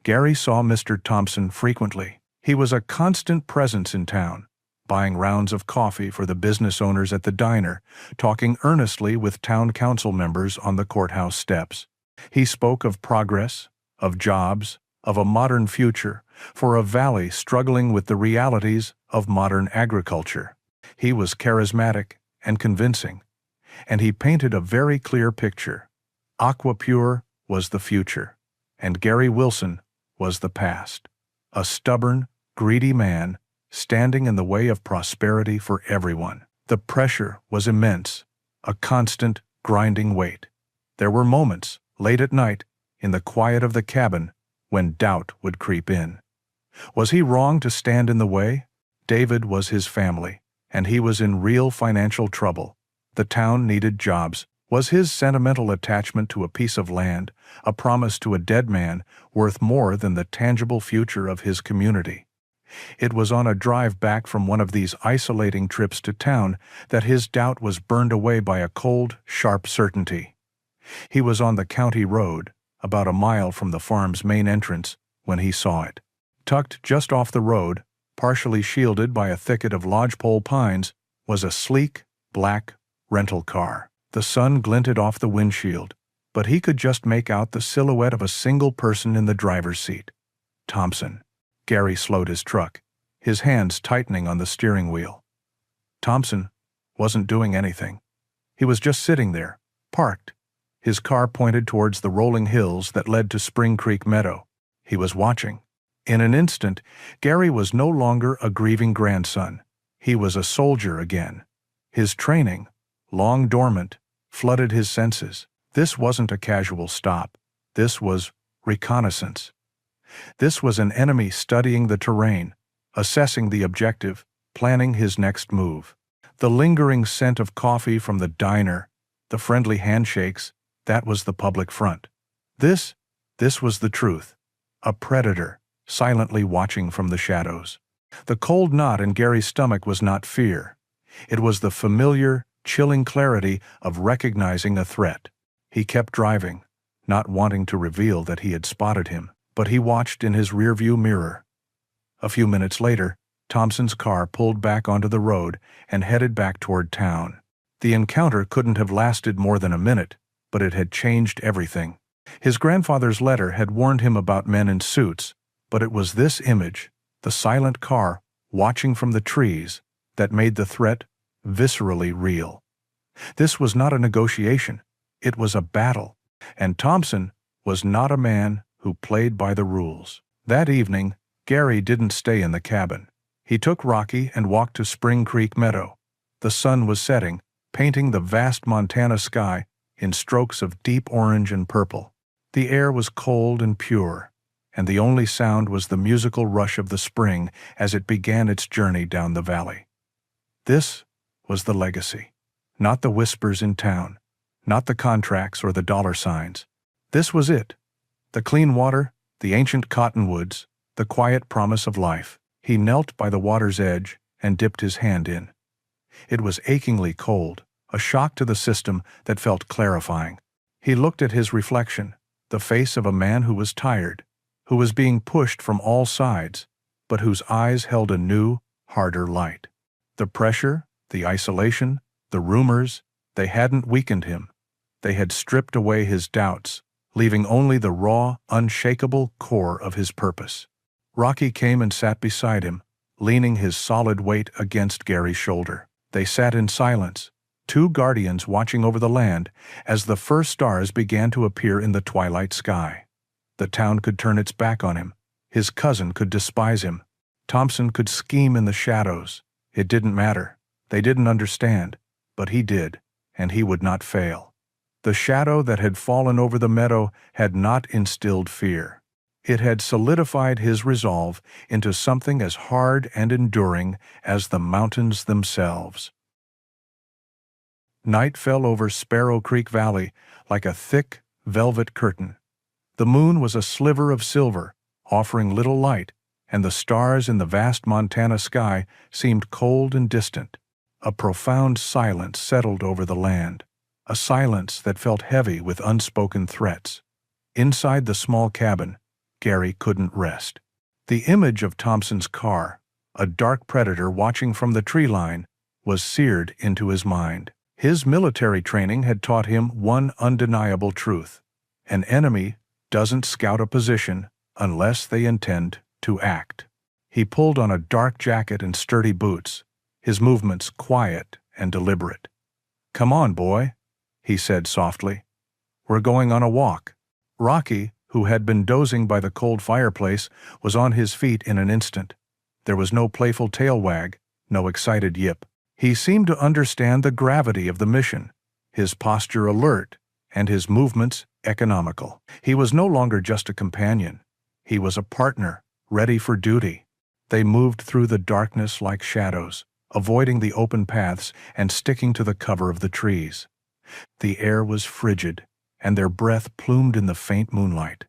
Gary saw Mr. Thompson frequently. He was a constant presence in town, buying rounds of coffee for the business owners at the diner, talking earnestly with town council members on the courthouse steps. He spoke of progress, of jobs, of a modern future, for a valley struggling with the realities of modern agriculture. He was charismatic and convincing, and he painted a very clear picture. Aquapure was the future, and Gary Wilson was the past. A stubborn, greedy man standing in the way of prosperity for everyone. The pressure was immense, a constant, grinding weight. There were moments, late at night, in the quiet of the cabin, when doubt would creep in. Was he wrong to stand in the way? David was his family, and he was in real financial trouble. The town needed jobs. Was his sentimental attachment to a piece of land, a promise to a dead man, worth more than the tangible future of his community? It was on a drive back from one of these isolating trips to town that his doubt was burned away by a cold, sharp certainty. He was on the county road, about a mile from the farm's main entrance, when he saw it. Tucked just off the road, partially shielded by a thicket of lodgepole pines, was a sleek, black rental car. The sun glinted off the windshield, but he could just make out the silhouette of a single person in the driver's seat. Thompson. Gary slowed his truck, his hands tightening on the steering wheel. Thompson wasn't doing anything. He was just sitting there, parked, his car pointed towards the rolling hills that led to Spring Creek Meadow. He was watching. In an instant, Gary was no longer a grieving grandson. He was a soldier again. His training, long dormant, flooded his senses. This wasn't a casual stop. This was reconnaissance. This was an enemy studying the terrain, assessing the objective, planning his next move. The lingering scent of coffee from the diner, the friendly handshakes, that was the public front. This was the truth. A predator, silently watching from the shadows. The cold knot in Gary's stomach was not fear. It was the familiar, chilling clarity of recognizing a threat. He kept driving, not wanting to reveal that he had spotted him, but he watched in his rearview mirror. A few minutes later, Thompson's car pulled back onto the road and headed back toward town. The encounter couldn't have lasted more than a minute, but it had changed everything. His grandfather's letter had warned him about men in suits, but it was this image, the silent car watching from the trees, that made the threat viscerally real. This was not a negotiation. It was a battle, and Thompson was not a man who played by the rules. That evening, Gary didn't stay in the cabin. He took Rocky and walked to Spring Creek Meadow. The sun was setting, painting the vast Montana sky in strokes of deep orange and purple. The air was cold and pure, and the only sound was the musical rush of the spring as it began its journey down the valley. This was the legacy. Not the whispers in town, not the contracts or the dollar signs. This was it. The clean water, the ancient cottonwoods, the quiet promise of life. He knelt by the water's edge and dipped his hand in. It was achingly cold, a shock to the system that felt clarifying. He looked at his reflection, the face of a man who was tired, who was being pushed from all sides, but whose eyes held a new, harder light. The pressure, the isolation, the rumors, they hadn't weakened him. They had stripped away his doubts, leaving only the raw, unshakable core of his purpose. Rocky came and sat beside him, leaning his solid weight against Gary's shoulder. They sat in silence, two guardians watching over the land as the first stars began to appear in the twilight sky. The town could turn its back on him. His cousin could despise him. Thompson could scheme in the shadows. It didn't matter. They didn't understand, but he did, and he would not fail. The shadow that had fallen over the meadow had not instilled fear. It had solidified his resolve into something as hard and enduring as the mountains themselves. Night fell over Sparrow Creek Valley like a thick, velvet curtain. The moon was a sliver of silver, offering little light, and the stars in the vast Montana sky seemed cold and distant. A profound silence settled over the land, a silence that felt heavy with unspoken threats. Inside the small cabin, Gary couldn't rest. The image of Thompson's car, a dark predator watching from the tree line, was seared into his mind. His military training had taught him one undeniable truth: an enemy doesn't scout a position unless they intend to act. He pulled on a dark jacket and sturdy boots, his movements quiet and deliberate. "Come on, boy," he said softly. "We're going on a walk." Rocky, who had been dozing by the cold fireplace, was on his feet in an instant. There was no playful tail wag, no excited yip. He seemed to understand the gravity of the mission, his posture alert, and his movements economical. He was no longer just a companion. He was a partner, ready for duty. They moved through the darkness like shadows, avoiding the open paths and sticking to the cover of the trees. The air was frigid, and their breath plumed in the faint moonlight.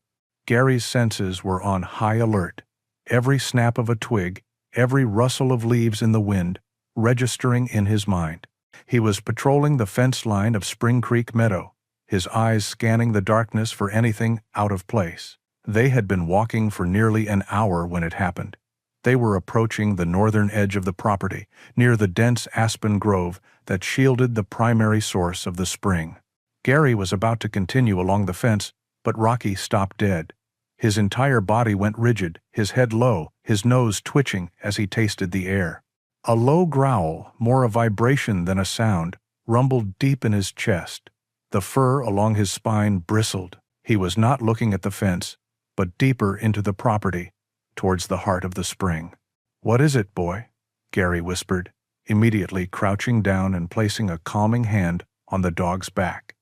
Gary's senses were on high alert, every snap of a twig, every rustle of leaves in the wind, registering in his mind. He was patrolling the fence line of Spring Creek Meadow, his eyes scanning the darkness for anything out of place. They had been walking for nearly an hour when it happened. They were approaching the northern edge of the property, near the dense aspen grove that shielded the primary source of the spring. Gary was about to continue along the fence, but Rocky stopped dead. His entire body went rigid, his head low, his nose twitching as he tasted the air. A low growl, more a vibration than a sound, rumbled deep in his chest. The fur along his spine bristled. He was not looking at the fence, but deeper into the property, towards the heart of the spring. "What is it, boy?" Gary whispered, immediately crouching down and placing a calming hand on the dog's back.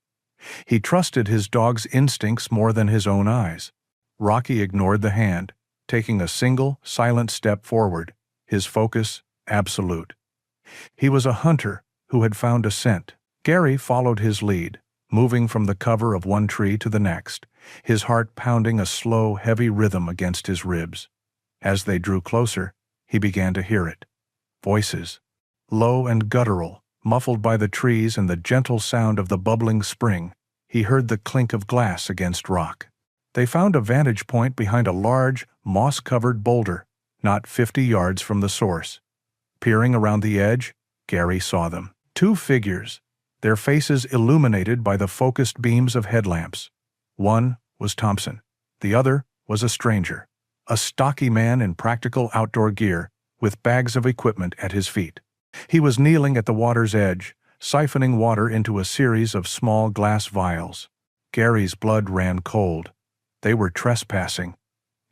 He trusted his dog's instincts more than his own eyes. Rocky ignored the hand, taking a single, silent step forward, his focus absolute. He was a hunter who had found a scent. Gary followed his lead, moving from the cover of one tree to the next, his heart pounding a slow, heavy rhythm against his ribs. As they drew closer, he began to hear it. Voices, low and guttural, muffled by the trees and the gentle sound of the bubbling spring. He heard the clink of glass against rock. They found a vantage point behind a large, moss-covered boulder, not 50 yards from the source. Peering around the edge, Gary saw them. Two figures, their faces illuminated by the focused beams of headlamps. One was Thompson. The other was a stranger, a stocky man in practical outdoor gear, with bags of equipment at his feet. He was kneeling at the water's edge, siphoning water into a series of small glass vials. Gary's blood ran cold. They were trespassing,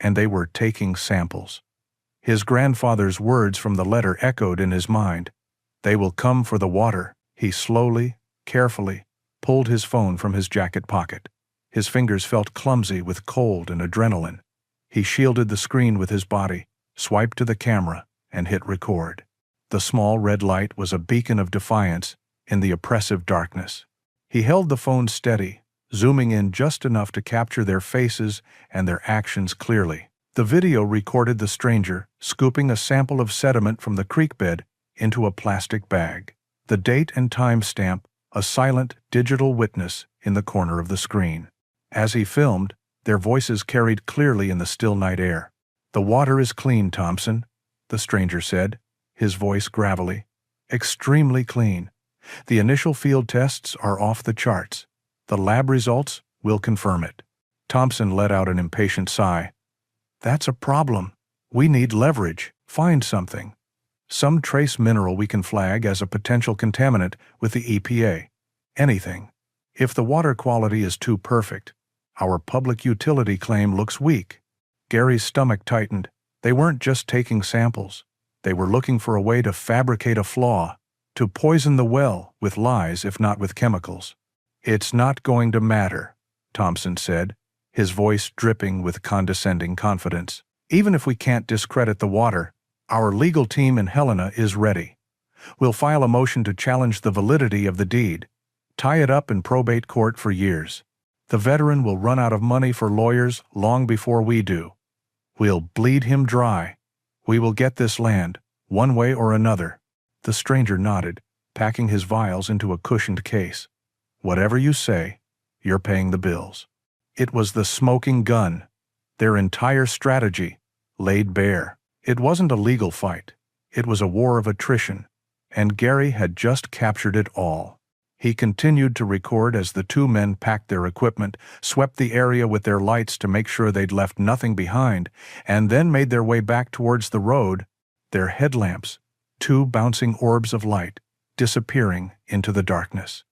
and they were taking samples. His grandfather's words from the letter echoed in his mind. "They will come for the water." He slowly, carefully, pulled his phone from his jacket pocket. His fingers felt clumsy with cold and adrenaline. He shielded the screen with his body, swiped to the camera, and hit record. The small red light was a beacon of defiance in the oppressive darkness. He held the phone steady, zooming in just enough to capture their faces and their actions clearly. The video recorded the stranger scooping a sample of sediment from the creek bed into a plastic bag. The date and time stamp, a silent digital witness in the corner of the screen. As he filmed, their voices carried clearly in the still night air. "The water is clean, Thompson," the stranger said, his voice gravelly. "Extremely clean. The initial field tests are off the charts. The lab results will confirm it." Thompson let out an impatient sigh. "That's a problem. We need leverage. Find something. Some trace mineral we can flag as a potential contaminant with the EPA. Anything. If the water quality is too perfect, our public utility claim looks weak." Gary's stomach tightened. They weren't just taking samples. They were looking for a way to fabricate a flaw, to poison the well with lies if not with chemicals. "It's not going to matter," Thompson said, his voice dripping with condescending confidence. "Even if we can't discredit the water, our legal team in Helena is ready. We'll file a motion to challenge the validity of the deed, tie it up in probate court for years. The veteran will run out of money for lawyers long before we do. We'll bleed him dry. We will get this land, one way or another." The stranger nodded, packing his vials into a cushioned case. "Whatever you say, you're paying the bills." It was the smoking gun. Their entire strategy laid bare. It wasn't a legal fight. It was a war of attrition, and Gary had just captured it all. He continued to record as the two men packed their equipment, swept the area with their lights to make sure they'd left nothing behind, and then made their way back towards the road, their headlamps, two bouncing orbs of light, disappearing into the darkness.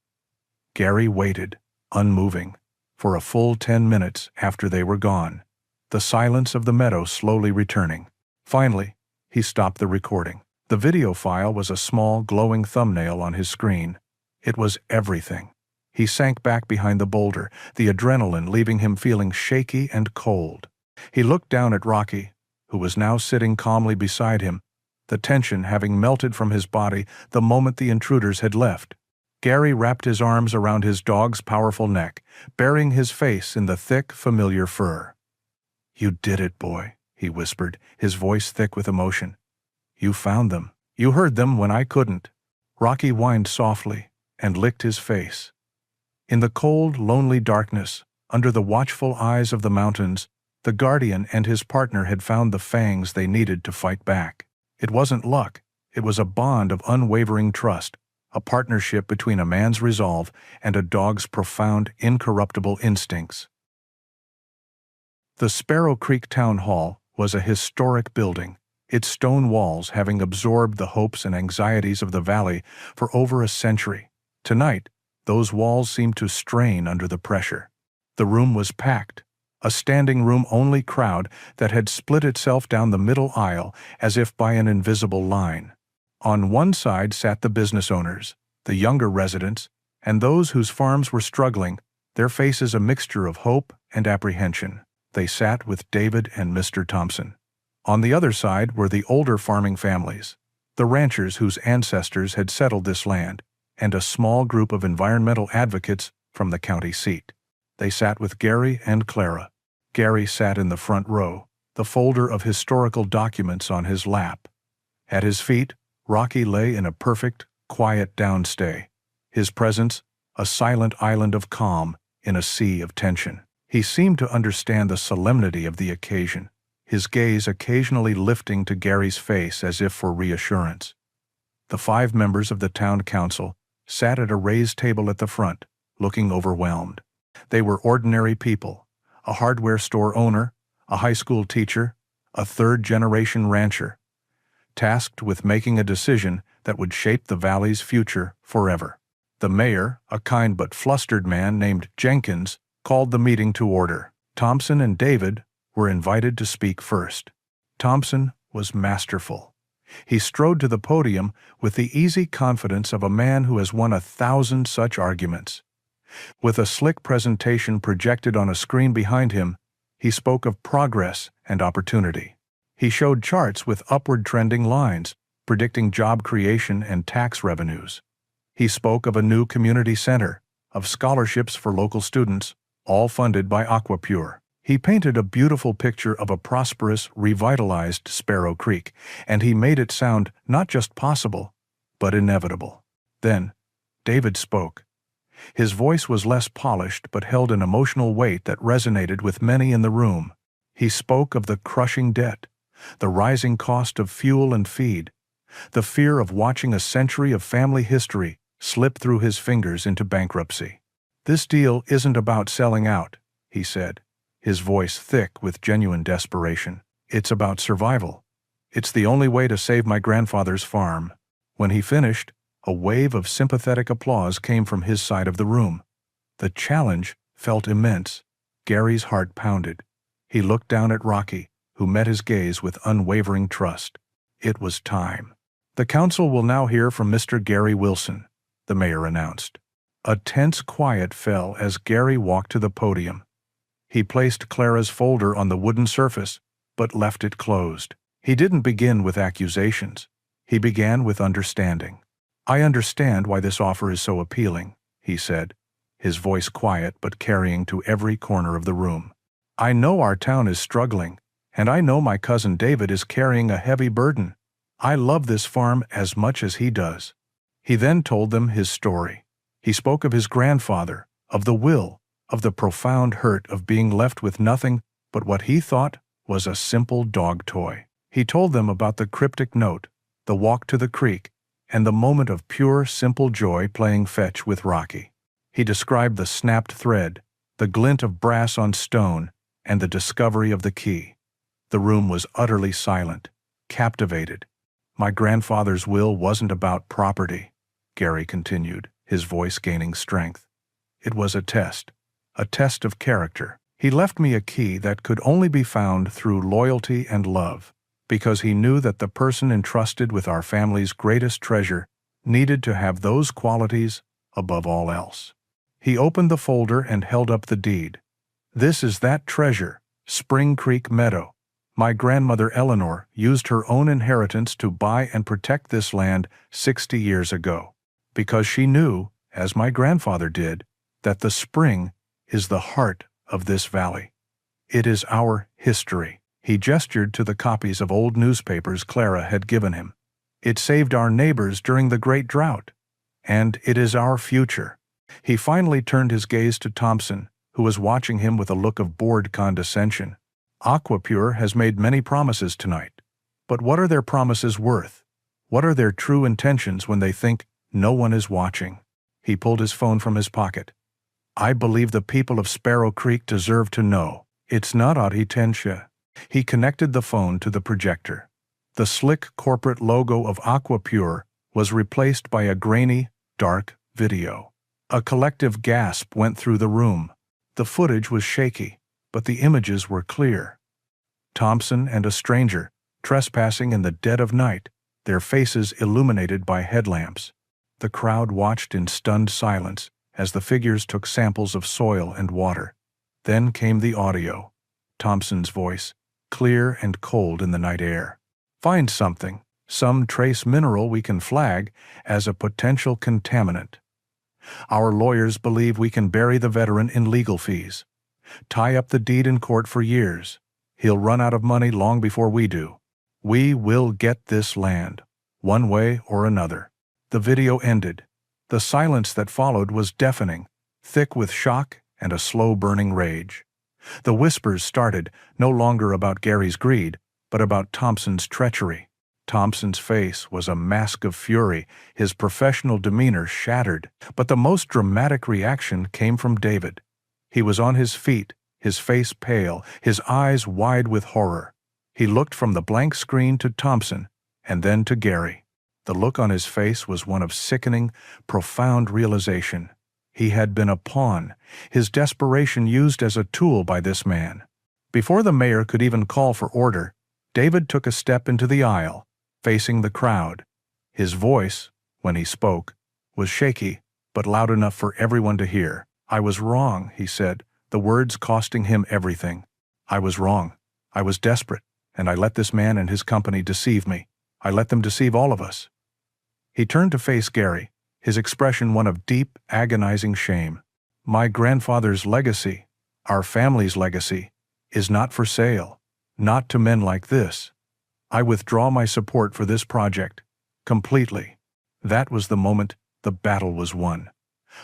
Gary waited, unmoving, for a full 10 minutes after they were gone, the silence of the meadow slowly returning. Finally, he stopped the recording. The video file was a small, glowing thumbnail on his screen. It was everything. He sank back behind the boulder, the adrenaline leaving him feeling shaky and cold. He looked down at Rocky, who was now sitting calmly beside him, the tension having melted from his body the moment the intruders had left. Gary wrapped his arms around his dog's powerful neck, burying his face in the thick, familiar fur. "You did it, boy," he whispered, his voice thick with emotion. "You found them. You heard them when I couldn't." Rocky whined softly and licked his face. In the cold, lonely darkness, under the watchful eyes of the mountains, the Guardian and his partner had found the fangs they needed to fight back. It wasn't luck. It was a bond of unwavering trust, a partnership between a man's resolve and a dog's profound, incorruptible instincts. The Sparrow Creek Town Hall was a historic building, its stone walls having absorbed the hopes and anxieties of the valley for over a century. Tonight, those walls seemed to strain under the pressure. The room was packed, a standing-room-only crowd that had split itself down the middle aisle as if by an invisible line. On one side sat the business owners, the younger residents, and those whose farms were struggling, their faces a mixture of hope and apprehension. They sat with David and Mr. Thompson. On the other side were the older farming families, the ranchers whose ancestors had settled this land, and a small group of environmental advocates from the county seat. They sat with Gary and Clara. Gary sat in the front row, the folder of historical documents on his lap. At his feet, Rocky lay in a perfect, quiet downstay, his presence a silent island of calm in a sea of tension. He seemed to understand the solemnity of the occasion, his gaze occasionally lifting to Gary's face as if for reassurance. The 5 members of the town council sat at a raised table at the front, looking overwhelmed. They were ordinary people, a hardware store owner, a high school teacher, a third-generation rancher, tasked with making a decision that would shape the valley's future forever. The mayor, a kind but flustered man named Jenkins, called the meeting to order. Thompson and David were invited to speak first. Thompson was masterful. He strode to the podium with the easy confidence of a man who has won 1,000 such arguments. With a slick presentation projected on a screen behind him, he spoke of progress and opportunity. He showed charts with upward trending lines, predicting job creation and tax revenues. He spoke of a new community center, of scholarships for local students, all funded by Aquapure. He painted a beautiful picture of a prosperous, revitalized Sparrow Creek, and he made it sound not just possible, but inevitable. Then, David spoke. His voice was less polished but held an emotional weight that resonated with many in the room. He spoke of the crushing debt, the rising cost of fuel and feed, the fear of watching a century of family history slip through his fingers into bankruptcy. "This deal isn't about selling out," he said, his voice thick with genuine desperation. "It's about survival. It's the only way to save my grandfather's farm." When he finished, a wave of sympathetic applause came from his side of the room. The challenge felt immense. Gary's heart pounded. He looked down at Rocky, who met his gaze with unwavering trust. It was time. "The council will now hear from Mr. Gary Wilson," the mayor announced. A tense quiet fell as Gary walked to the podium. He placed Clara's folder on the wooden surface, but left it closed. He didn't begin with accusations. He began with understanding. "I understand why this offer is so appealing," he said, his voice quiet but carrying to every corner of the room. "I know our town is struggling, and I know my cousin David is carrying a heavy burden. I love this farm as much as he does." He then told them his story. He spoke of his grandfather, of the will, of the profound hurt of being left with nothing but what he thought was a simple dog toy. He told them about the cryptic note, the walk to the creek, and the moment of pure, simple joy playing fetch with Rocky. He described the snapped thread, the glint of brass on stone, and the discovery of the key. The room was utterly silent, captivated. "My grandfather's will wasn't about property," Gary continued, his voice gaining strength. "It was a test of character. He left me a key that could only be found through loyalty and love, because he knew that the person entrusted with our family's greatest treasure needed to have those qualities above all else." He opened the folder and held up the deed. "This is that treasure, Spring Creek Meadow. My grandmother Eleanor used her own inheritance to buy and protect this land 60 years ago, because she knew, as my grandfather did, that the spring is the heart of this valley. It is our history." He gestured to the copies of old newspapers Clara had given him. "It saved our neighbors during the Great Drought, and it is our future." He finally turned his gaze to Thompson, who was watching him with a look of bored condescension. "Aquapure has made many promises tonight, but what are their promises worth? What are their true intentions when they think no one is watching?" He pulled his phone from his pocket. "I believe the people of Sparrow Creek deserve to know. It's not Adhitensha." He connected the phone to the projector. The slick corporate logo of Aquapure was replaced by a grainy, dark video. A collective gasp went through the room. The footage was shaky, but the images were clear. Thompson and a stranger, trespassing in the dead of night, their faces illuminated by headlamps. The crowd watched in stunned silence as the figures took samples of soil and water. Then came the audio. Thompson's voice, clear and cold in the night air. "Find something, some trace mineral we can flag as a potential contaminant. Our lawyers believe we can bury the veteran in legal fees. Tie up the deed in court for years. He'll run out of money long before we do. We will get this land, one way or another." The video ended. The silence that followed was deafening, thick with shock and a slow-burning rage. The whispers started, no longer about Gary's greed, but about Thompson's treachery. Thompson's face was a mask of fury, his professional demeanor shattered, but the most dramatic reaction came from David. He was on his feet, his face pale, his eyes wide with horror. He looked from the blank screen to Thompson, and then to Gary. The look on his face was one of sickening, profound realization. He had been a pawn, his desperation used as a tool by this man. Before the mayor could even call for order, David took a step into the aisle, facing the crowd. His voice, when he spoke, was shaky, but loud enough for everyone to hear. "I was wrong," he said, the words costing him everything. "I was wrong. I was desperate, and I let this man and his company deceive me. I let them deceive all of us." He turned to face Gary, his expression one of deep, agonizing shame. "My grandfather's legacy, our family's legacy, is not for sale, not to men like this. I withdraw my support for this project, completely." That was the moment the battle was won.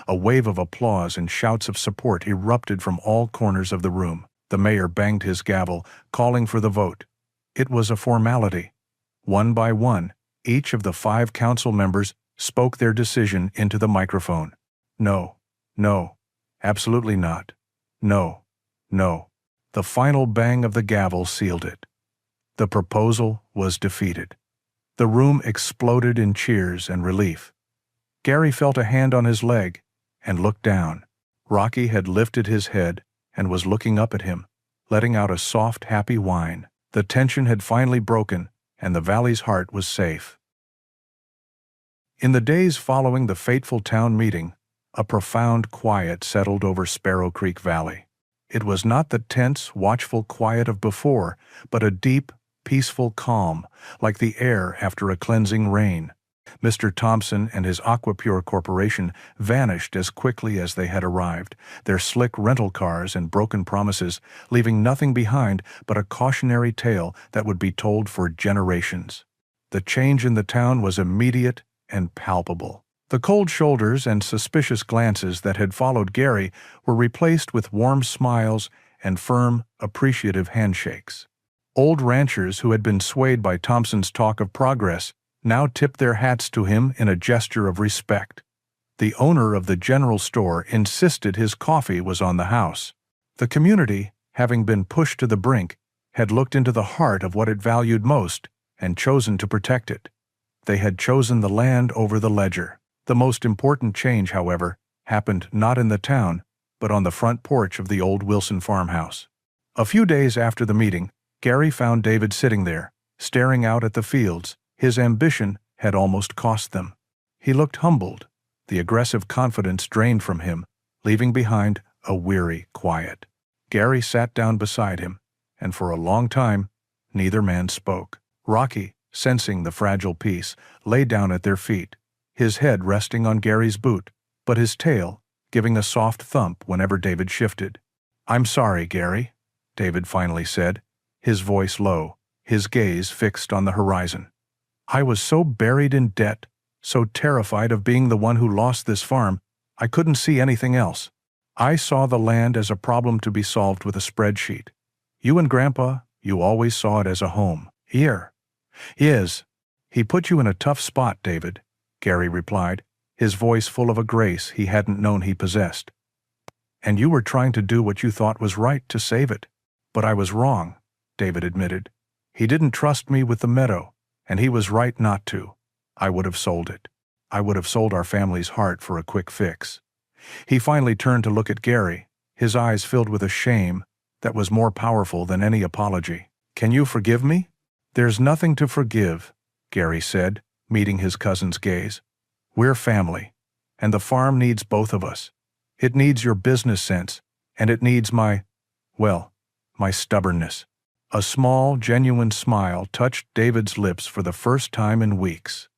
A wave of applause and shouts of support erupted from all corners of the room. The mayor banged his gavel, calling for the vote. It was a formality. One by one, each of the 5 council members spoke their decision into the microphone. No, no, absolutely not. No, no. The final bang of the gavel sealed it. The proposal was defeated. The room exploded in cheers and relief. Gary felt a hand on his leg and looked down. Rocky had lifted his head and was looking up at him, letting out a soft, happy whine. The tension had finally broken, and the valley's heart was safe. In the days following the fateful town meeting, a profound quiet settled over Sparrow Creek Valley. It was not the tense, watchful quiet of before, but a deep, peaceful calm, like the air after a cleansing rain. Mr. Thompson and his Aquapure Corporation vanished as quickly as they had arrived, their slick rental cars and broken promises leaving nothing behind but a cautionary tale that would be told for generations. The change in the town was immediate and palpable. The cold shoulders and suspicious glances that had followed Gary were replaced with warm smiles and firm, appreciative handshakes. Old ranchers who had been swayed by Thompson's talk of progress now tipped their hats to him in a gesture of respect. The owner of the general store insisted his coffee was on the house. The community, having been pushed to the brink, had looked into the heart of what it valued most and chosen to protect it. They had chosen the land over the ledger. The most important change, however, happened not in the town, but on the front porch of the old Wilson farmhouse. A few days after the meeting, Gary found David sitting there, staring out at the fields. His ambition had almost cost them. He looked humbled, the aggressive confidence drained from him, leaving behind a weary quiet. Gary sat down beside him, and for a long time, neither man spoke. Rocky, sensing the fragile peace, lay down at their feet, his head resting on Gary's boot, but his tail giving a soft thump whenever David shifted. "I'm sorry, Gary," David finally said, his voice low, his gaze fixed on the horizon. "I was so buried in debt, so terrified of being the one who lost this farm, I couldn't see anything else. I saw the land as a problem to be solved with a spreadsheet. You and Grandpa, you always saw it as a home. Here. Yes. He put you in a tough spot, David," Gary replied, his voice full of a grace he hadn't known he possessed. "And you were trying to do what you thought was right to save it. But I was wrong," David admitted. "He didn't trust me with the meadow, and he was right not to. I would have sold it. I would have sold our family's heart for a quick fix." He finally turned to look at Gary, his eyes filled with a shame that was more powerful than any apology. "Can you forgive me?" "There's nothing to forgive," Gary said, meeting his cousin's gaze. "We're family, and the farm needs both of us. It needs your business sense, and it needs my stubbornness." A small, genuine smile touched David's lips for the first time in weeks.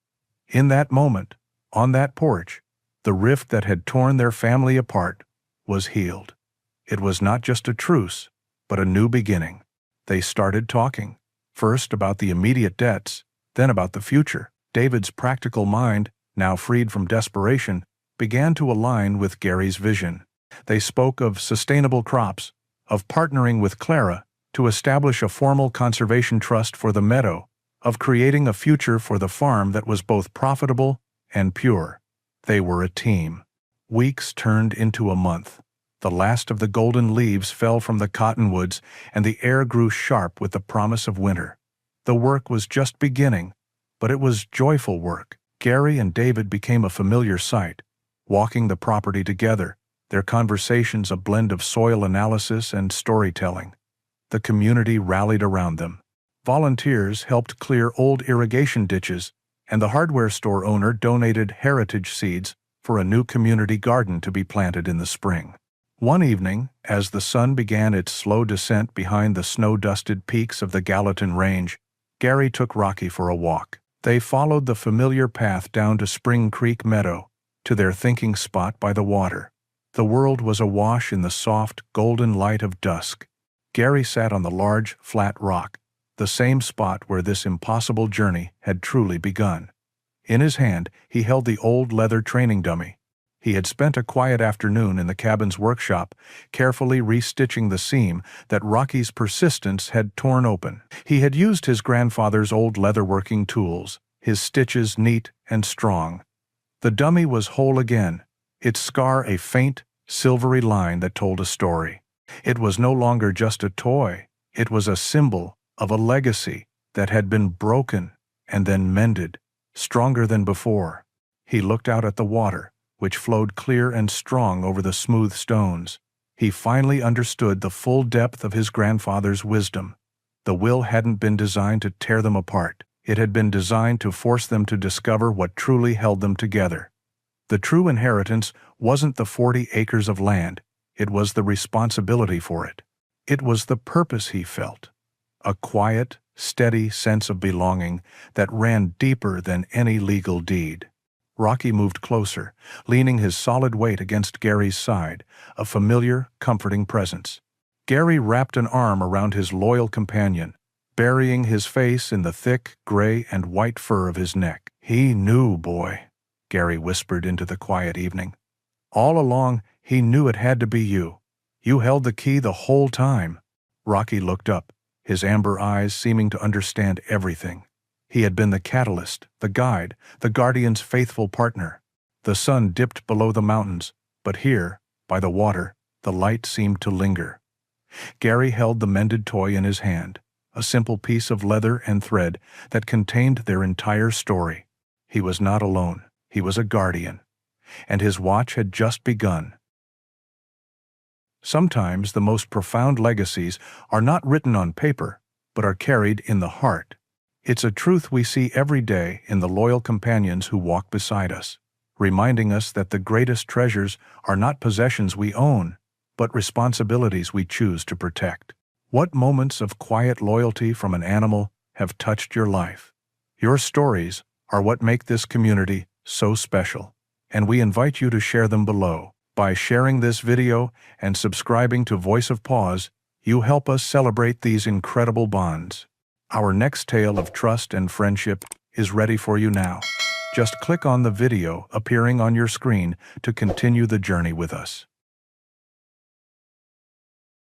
In that moment, on that porch, the rift that had torn their family apart was healed. It was not just a truce, but a new beginning. They started talking, first about the immediate debts, then about the future. David's practical mind, now freed from desperation, began to align with Gary's vision. They spoke of sustainable crops, of partnering with Clara to establish a formal conservation trust for the meadow, of creating a future for the farm that was both profitable and pure. They were a team. Weeks turned into a month. The last of the golden leaves fell from the cottonwoods, and the air grew sharp with the promise of winter. The work was just beginning, but it was joyful work. Gary and David became a familiar sight, walking the property together, their conversations a blend of soil analysis and storytelling. The community rallied around them. Volunteers helped clear old irrigation ditches, and the hardware store owner donated heritage seeds for a new community garden to be planted in the spring. One evening, as the sun began its slow descent behind the snow-dusted peaks of the Gallatin Range, Gary took Rocky for a walk. They followed the familiar path down to Spring Creek Meadow, to their thinking spot by the water. The world was awash in the soft, golden light of dusk. Gary sat on the large, flat rock, the same spot where this impossible journey had truly begun. In his hand, he held the old leather training dummy. He had spent a quiet afternoon in the cabin's workshop, carefully restitching the seam that Rocky's persistence had torn open. He had used his grandfather's old leatherworking tools, his stitches neat and strong. The dummy was whole again, its scar a faint, silvery line that told a story. It was no longer just a toy, it was a symbol of a legacy that had been broken and then mended, stronger than before. He looked out at the water, which flowed clear and strong over the smooth stones. He finally understood the full depth of his grandfather's wisdom. The will hadn't been designed to tear them apart. It had been designed to force them to discover what truly held them together. The true inheritance wasn't the 40 acres of land, it was the responsibility for it. It was the purpose he felt. A quiet, steady sense of belonging that ran deeper than any legal deed. Rocky moved closer, leaning his solid weight against Gary's side, a familiar, comforting presence. Gary wrapped an arm around his loyal companion, burying his face in the thick, gray and white fur of his neck. "He knew, boy," Gary whispered into the quiet evening. "All along, he knew it had to be you. You held the key the whole time." Rocky looked up, his amber eyes seeming to understand everything. He had been the catalyst, the guide, the guardian's faithful partner. The sun dipped below the mountains, but here, by the water, the light seemed to linger. Gary held the mended toy in his hand, a simple piece of leather and thread that contained their entire story. He was not alone, he was a guardian, and his watch had just begun. Sometimes the most profound legacies are not written on paper, but are carried in the heart. It's a truth we see every day in the loyal companions who walk beside us, reminding us that the greatest treasures are not possessions we own, but responsibilities we choose to protect. What moments of quiet loyalty from an animal have touched your life? Your stories are what make this community so special, and we invite you to share them below. By sharing this video and subscribing to Voice of Paws, you help us celebrate these incredible bonds. Our next tale of trust and friendship is ready for you now. Just click on the video appearing on your screen to continue the journey with us.